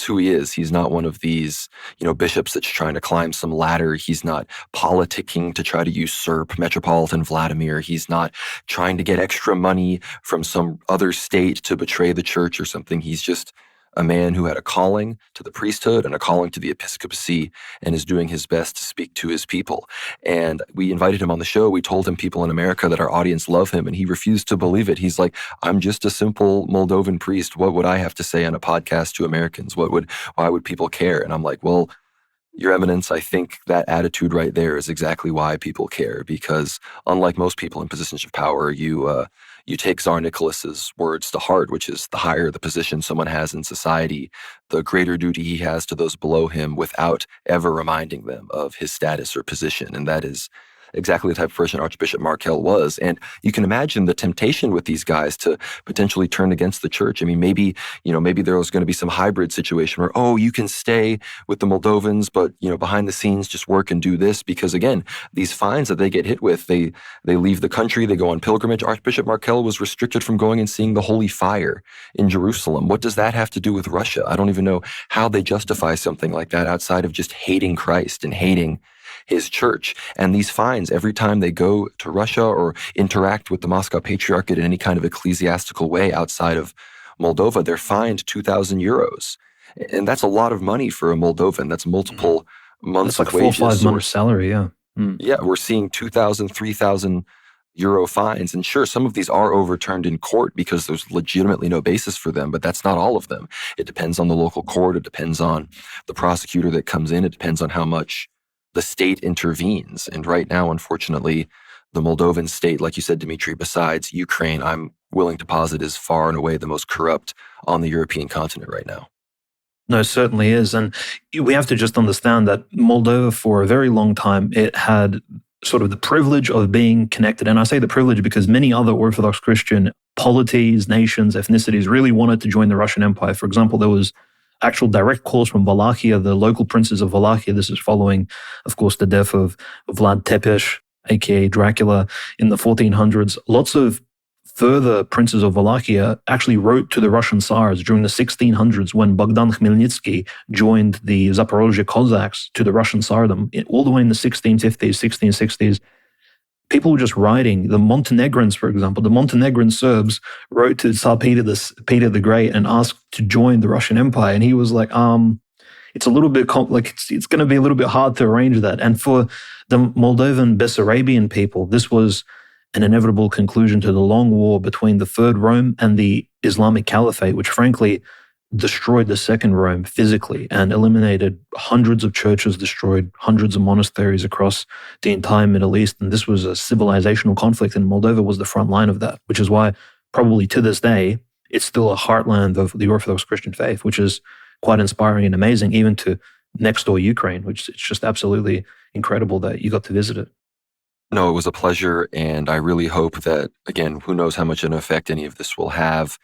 who he is. He's not one of these, bishops that's trying to climb some ladder. He's not politicking to try to usurp Metropolitan Vladimir. He's not trying to get extra money from some other state to betray the church or something. He's just a man who had a calling to the priesthood and a calling to the episcopacy and is doing his best to speak to his people. And we invited him on the show. We told him people in America that our audience love him, and he refused to believe it. He's like, I'm just a simple Moldovan priest. What would I have to say on a podcast to Americans? Why would people care? And I'm like, well, Your Eminence, I think that attitude right there is exactly why people care, because unlike most people in positions of power, you take Tsar Nicholas's words to heart, which is the higher the position someone has in society, the greater duty he has to those below him without ever reminding them of his status or position. And that is exactly the type of person Archbishop Markel was. And you can imagine the temptation with these guys to potentially turn against the church. I mean, maybe there was going to be some hybrid situation where, you can stay with the Moldovans, but, behind the scenes, just work and do this. Because again, these fines that they get hit with, they leave the country, they go on pilgrimage. Archbishop Markel was restricted from going and seeing the Holy Fire in Jerusalem. What does that have to do with Russia? I don't even know how they justify something like that outside of just hating Christ and hating his church. And these fines, every time they go to Russia or interact with the Moscow Patriarchate in any kind of ecclesiastical way outside of Moldova, they're fined 2,000 euros. And that's a lot of money for a Moldovan. That's multiple months of wages. That's like 4 or 5 months salary, yeah. Yeah, we're seeing 2,000, 3,000 euro fines. And sure, some of these are overturned in court because there's legitimately no basis for them, but that's not all of them. It depends on the local court. It depends on the prosecutor that comes in. It depends on how much the state intervenes. And right now, unfortunately, the Moldovan state, like you said, Dmitry, besides Ukraine, I'm willing to posit is far and away the most corrupt on the European continent right now. No, it certainly is. And we have to just understand that Moldova, for a very long time, it had sort of the privilege of being connected. And I say the privilege because many other Orthodox Christian polities, nations, ethnicities really wanted to join the Russian Empire. For example, there was actual direct calls from Wallachia, the local princes of Wallachia. This is following, of course, the death of Vlad Tepes, aka Dracula, in the 1400s. Lots of further princes of Wallachia actually wrote to the Russian Tsars during the 1600s when Bogdan Khmelnytsky joined the Zaporozhye Cossacks to the Russian Tsardom. All the way in the 1650s, 1660s, people were just writing. The Montenegrins, for example, the Montenegrin Serbs wrote to Tsar Peter the Great and asked to join the Russian Empire. And he was like, it's a little bit it's going to be a little bit hard to arrange that. And for the Moldovan Bessarabian people, this was an inevitable conclusion to the long war between the Third Rome and the Islamic Caliphate, which frankly destroyed the Second Rome physically and eliminated hundreds of churches, destroyed hundreds of monasteries across the entire Middle East. And this was a civilizational conflict, and Moldova was the front line of that, which is why probably to this day, it's still a heartland of the Orthodox Christian faith, which is quite inspiring and amazing, even to next door Ukraine, which it's just absolutely incredible that you got to visit it. No, it was a pleasure, and I really hope that, again, who knows how much an effect any of this will have.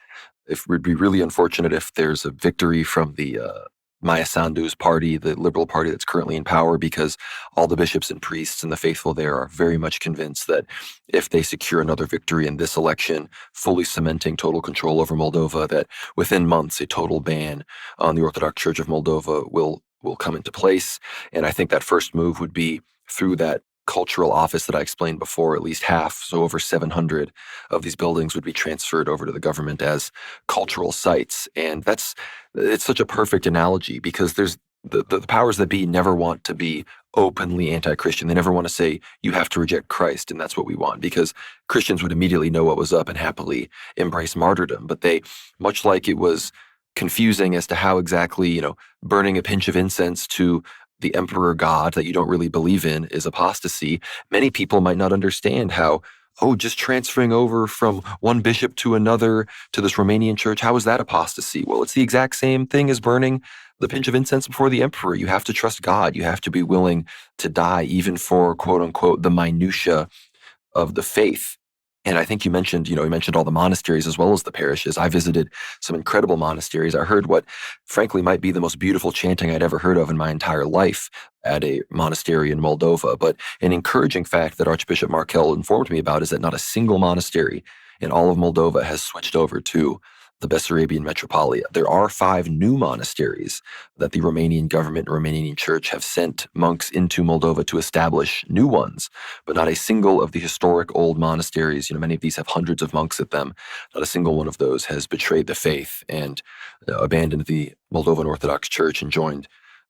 It would be really unfortunate if there's a victory from the Maya Sandu's party, the liberal party that's currently in power, because all the bishops and priests and the faithful there are very much convinced that if they secure another victory in this election, fully cementing total control over Moldova, that within months a total ban on the Orthodox Church of Moldova will come into place. And I think that first move would be through that cultural office that I explained before. At least half, so over 700 of these buildings would be transferred over to the government as cultural sites. And it's such a perfect analogy, because there's the powers that be never want to be openly anti-Christian. They never want to say, you have to reject Christ, and that's what we want, because Christians would immediately know what was up and happily embrace martyrdom. But they, much like it was confusing as to how exactly, burning a pinch of incense to the emperor god that you don't really believe in is apostasy, many people might not understand how, just transferring over from one bishop to another to this Romanian church, how is that apostasy? Well, it's the exact same thing as burning the pinch of incense before the emperor. You have to trust God. You have to be willing to die even for, quote unquote, the minutia of the faith. And I think you mentioned all the monasteries as well as the parishes. I visited some incredible monasteries. I heard what, frankly, might be the most beautiful chanting I'd ever heard of in my entire life at a monastery in Moldova. But an encouraging fact that Archbishop Markel informed me about is that not a single monastery in all of Moldova has switched over to the Bessarabian Metropolia. There are 5 new monasteries that the Romanian government and Romanian church have sent monks into Moldova to establish new ones, but not a single of the historic old monasteries, many of these have hundreds of monks at them, not a single one of those has betrayed the faith and abandoned the Moldovan Orthodox Church and joined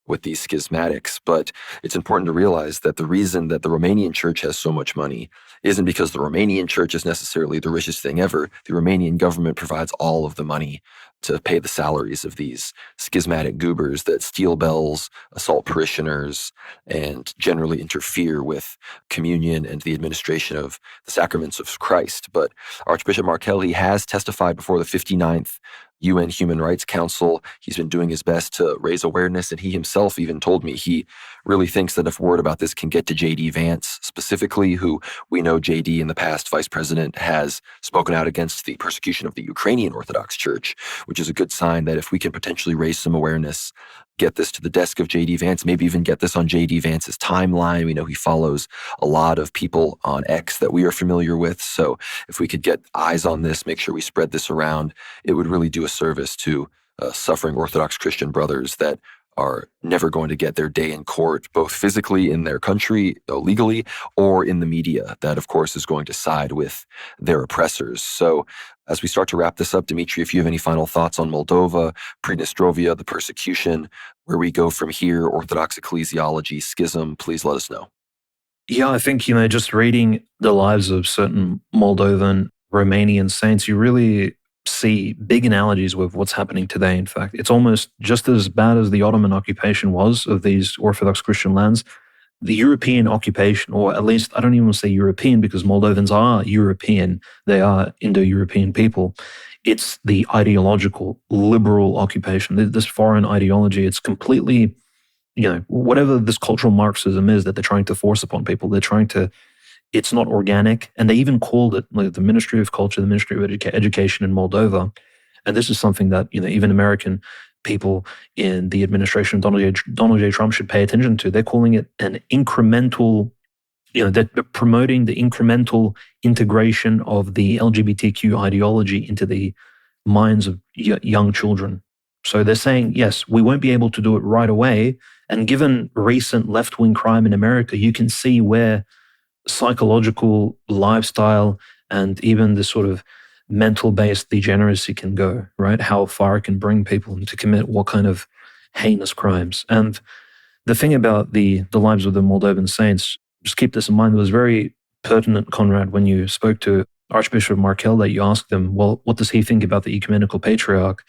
with these schismatics. But it's important to realize that the reason that the Romanian church has so much money isn't because the Romanian church is necessarily the richest thing ever. The Romanian government provides all of the money to pay the salaries of these schismatic goobers that steal bells, assault parishioners, and generally interfere with communion and the administration of the sacraments of Christ. But Archbishop Markel, he has testified before the 59th UN Human Rights Council. He's been doing his best to raise awareness, and he himself even told me he really thinks that if word about this can get to J.D. Vance specifically, who we know J.D. in the past, vice president, has spoken out against the persecution of the Ukrainian Orthodox Church, which is a good sign that if we can potentially raise some awareness, get this to the desk of J.D. Vance, maybe even get this on J.D. Vance's timeline. We know he follows a lot of people on X that we are familiar with. So if we could get eyes on this, make sure we spread this around, it would really do a service to suffering Orthodox Christian brothers that are never going to get their day in court, both physically in their country, legally, or in the media, that, of course, is going to side with their oppressors. So as we start to wrap this up, Dmitry, if you have any final thoughts on Moldova, Pridnestrovia, the persecution, where we go from here, Orthodox ecclesiology, schism, please let us know. Yeah, I think, just reading the lives of certain Moldovan, Romanian saints, you really see big analogies with what's happening today. In fact, it's almost just as bad as the Ottoman occupation was of these Orthodox Christian lands. The European occupation, or at least I don't even want to say European because Moldovans are European, they are Indo-European people. It's the ideological, liberal occupation, this foreign ideology. It's completely, whatever this cultural Marxism is that they're trying to force upon people, it's not organic. And they even called it like the Ministry of Culture, the Ministry of Education in Moldova. And this is something that, even American people in the administration of Donald J. Trump should pay attention to. They're calling it an incremental, they're promoting the incremental integration of the LGBTQ ideology into the minds of young children. So they're saying, yes, we won't be able to do it right away. And given recent left-wing crime in America, you can see where psychological, lifestyle, and even the sort of mental-based degeneracy can go, right? How far it can bring people to commit what kind of heinous crimes. And the thing about the lives of the Moldovan saints, just keep this in mind, it was very pertinent, Conrad, when you spoke to Archbishop Markel, that you asked him, well, what does he think about the ecumenical patriarch,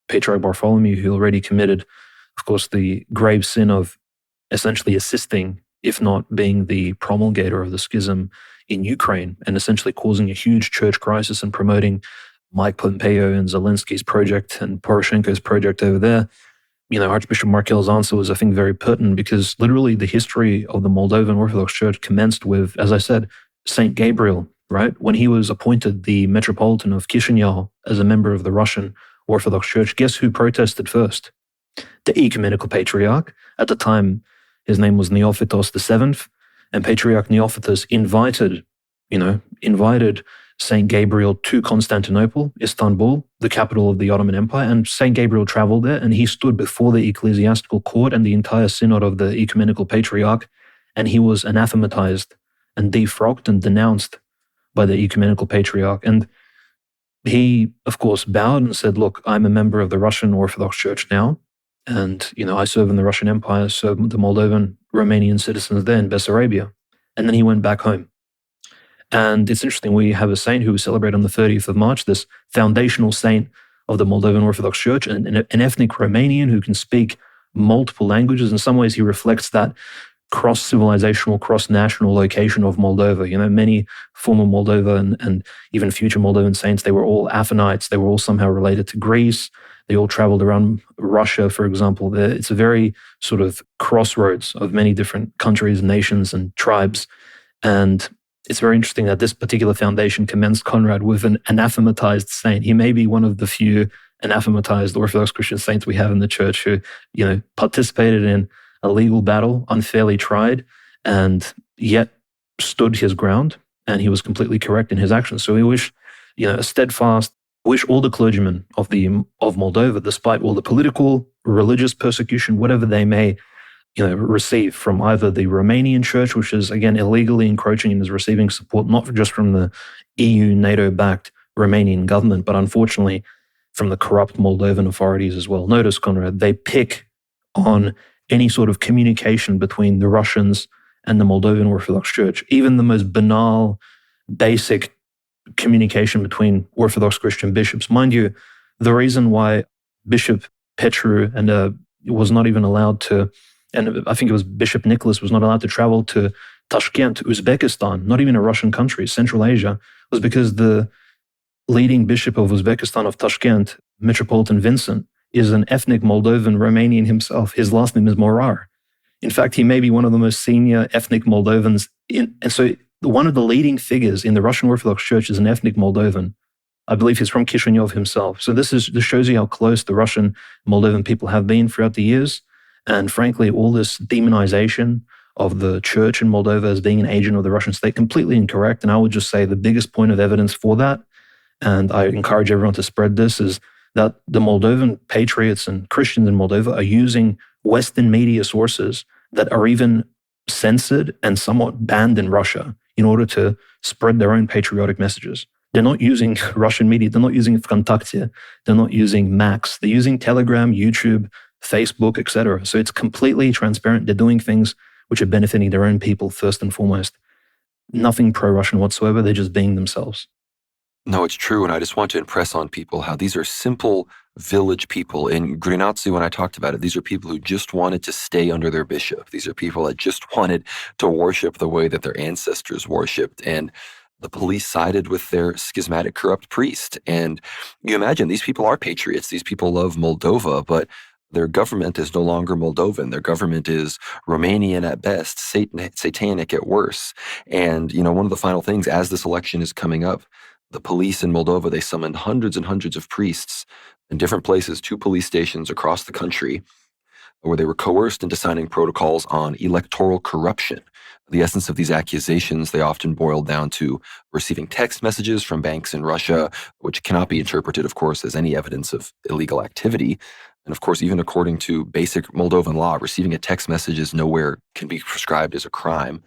Patriarch Bartholomew, who already committed, of course, the grave sin of essentially assisting, if not being the promulgator of the schism in Ukraine, and essentially causing a huge church crisis and promoting Mike Pompeo and Zelensky's project and Poroshenko's project over there. Archbishop Markel's answer was, I think, very pertinent, because literally the history of the Moldovan Orthodox Church commenced with, as I said, Saint Gabriel, right? When he was appointed the Metropolitan of Chisinau as a member of the Russian Orthodox Church, guess who protested first? The ecumenical patriarch. At the time, his name was Neophytos VII, and Patriarch Neophytos invited Saint Gabriel to Constantinople, Istanbul, the capital of the Ottoman Empire, and Saint Gabriel traveled there, and he stood before the ecclesiastical court and the entire synod of the ecumenical patriarch, and he was anathematized and defrocked and denounced by the ecumenical patriarch. And he, of course, bowed and said, look, I'm a member of the Russian Orthodox Church now, and, I serve in the Russian Empire, serve the Moldovan, Romanian citizens there in Bessarabia. And then he went back home. And it's interesting, we have a saint who we celebrate on the 30th of March, this foundational saint of the Moldovan Orthodox Church, an ethnic Romanian who can speak multiple languages. In some ways, he reflects that cross-civilizational, cross-national location of Moldova. Many former Moldovan and even future Moldovan saints, they were all Athenites. They were all somehow related to Greece. They all traveled around Russia, for example. It's a very sort of crossroads of many different countries, nations, and tribes. And it's very interesting that this particular foundation commenced, Conrad, with an anathematized saint. He may be one of the few anathematized Orthodox Christian saints we have in the church who, participated in a legal battle, unfairly tried, and yet stood his ground, and he was completely correct in his actions. So we wish, wish all the clergymen of Moldova, despite all the political, religious persecution, whatever they may receive from either the Romanian church, which is, again, illegally encroaching and is receiving support not just from the EU, NATO-backed Romanian government, but unfortunately from the corrupt Moldovan authorities as well. Notice, Conrad, they pick on any sort of communication between the Russians and the Moldovan Orthodox Church, even the most banal, basic communication between Orthodox Christian bishops. Mind you, the reason why Bishop Petru was not even allowed to, and I think it was Bishop Nicholas was not allowed to travel to Tashkent, Uzbekistan, not even a Russian country, Central Asia, was because the leading bishop of Uzbekistan, of Tashkent, Metropolitan Vincent, is an ethnic Moldovan Romanian himself. His last name is Morar. In fact, he may be one of the most senior ethnic Moldovans. And so one of the leading figures in the Russian Orthodox Church is an ethnic Moldovan. I believe he's from Chisinau himself. So this shows you how close the Russian Moldovan people have been throughout the years. And frankly, all this demonization of the church in Moldova as being an agent of the Russian state, completely incorrect. And I would just say the biggest point of evidence for that, and I encourage everyone to spread this, is that the Moldovan patriots and Christians in Moldova are using Western media sources that are even censored and somewhat banned in Russia in order to spread their own patriotic messages. They're not using Russian media. They're not using Vkontakte. They're not using Max. They're using Telegram, YouTube, Facebook, etc. So it's completely transparent. They're doing things which are benefiting their own people first and foremost. Nothing pro-Russian whatsoever. They're just being themselves. No, it's true. And I just want to impress on people how these are simple village people. In Grinatsy, when I talked about it, these are people who just wanted to stay under their bishop. These are people that just wanted to worship the way that their ancestors worshipped. And the police sided with their schismatic, corrupt priest. And you imagine these people are patriots. These people love Moldova, but their government is no longer Moldovan. Their government is Romanian at best, satanic at worst. And, one of the final things as this election is coming up, the police in Moldova, they summoned hundreds and hundreds of priests in different places to police stations across the country where they were coerced into signing protocols on electoral corruption. The essence of these accusations, they often boiled down to receiving text messages from banks in Russia, which cannot be interpreted, of course, as any evidence of illegal activity. And of course, even according to basic Moldovan law, receiving a text message is nowhere can be prescribed as a crime.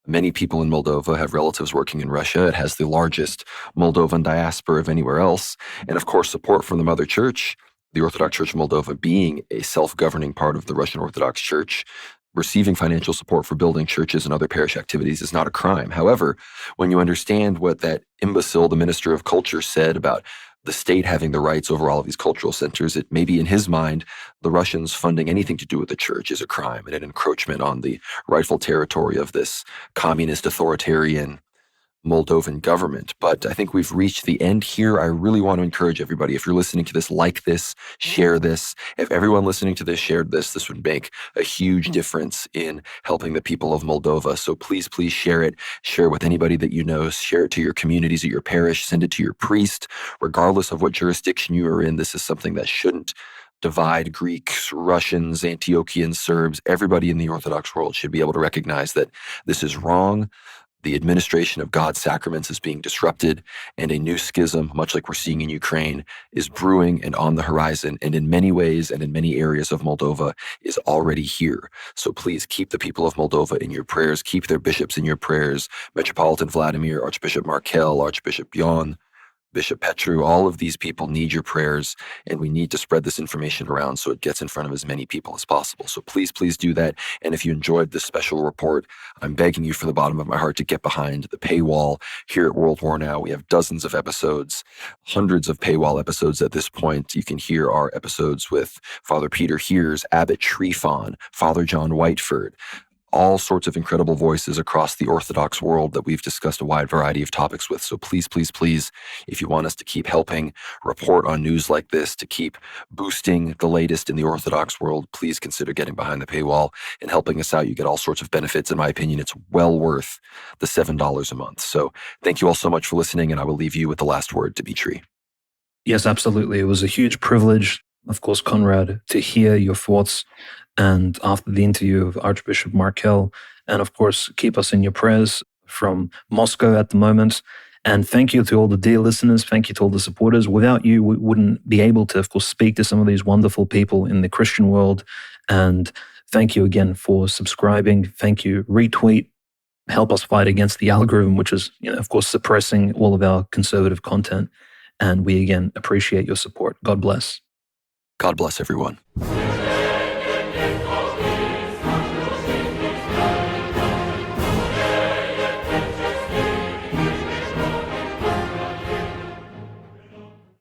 Many people in Moldova have relatives working in Russia. It has the largest Moldovan diaspora of anywhere else. And of course, support from the Mother Church. the Orthodox Church of Moldova being a self-governing part of the Russian Orthodox Church, receiving financial support for building churches and other parish activities is not a crime. However, when you understand what that imbecile, the Minister of Culture, said about the state having the rights over all of these cultural centers, it maybe in his mind, the Russians funding anything to do with the church is a crime and an encroachment on the rightful territory of this communist authoritarian Moldovan government. But I think we've reached the end here. I really want to encourage everybody, if you're listening to this, like this, share this. If everyone listening to this shared this would make a huge difference in helping the people of Moldova. So please, please share it. Share it with anybody that you know. Share it to your communities at your parish. Send it to your priest. Regardless of what jurisdiction you are in, this is something that shouldn't divide Greeks, Russians, Antiochians, Serbs. Everybody in the Orthodox world should be able to recognize that this is wrong. The administration of God's sacraments is being disrupted, and a new schism, much like we're seeing in Ukraine, is brewing and on the horizon, and in many ways and in many areas of Moldova is already here. So please keep the people of Moldova in your prayers, keep their bishops in your prayers, Metropolitan Vladimir, Archbishop Markel, Archbishop Bjorn, Bishop Petru. All of these people need your prayers, and we need to spread this information around so it gets in front of as many people as possible. So please, please do that. And if you enjoyed this special report, I'm begging you from the bottom of my heart to get behind the paywall. Here at World War Now, we have dozens of episodes, hundreds of paywall episodes at this point. You can hear our episodes with Father Peter Heers, Abbot Shrifon, Father John Whiteford, all sorts of incredible voices across the Orthodox world that we've discussed a wide variety of topics with. So please, please, please, if you want us to keep helping report on news like this, to keep boosting the latest in the Orthodox world, please consider getting behind the paywall and helping us out. You get all sorts of benefits. In my opinion, it's well worth the $7 a month. So thank you all so much for listening, and I will leave you with the last word, Dmitry. Yes, absolutely. It was a huge privilege, of course, Conrad, to hear your thoughts. And after the interview of Archbishop Markel, and of course, keep us in your prayers from Moscow at the moment. And thank you to all the dear listeners. Thank you to all the supporters. Without you, we wouldn't be able to, of course, speak to some of these wonderful people in the Christian world. And thank you again for subscribing. Thank you. Retweet. Help us fight against the algorithm, which is, of course, suppressing all of our conservative content. And we again appreciate your support. God bless. God bless everyone.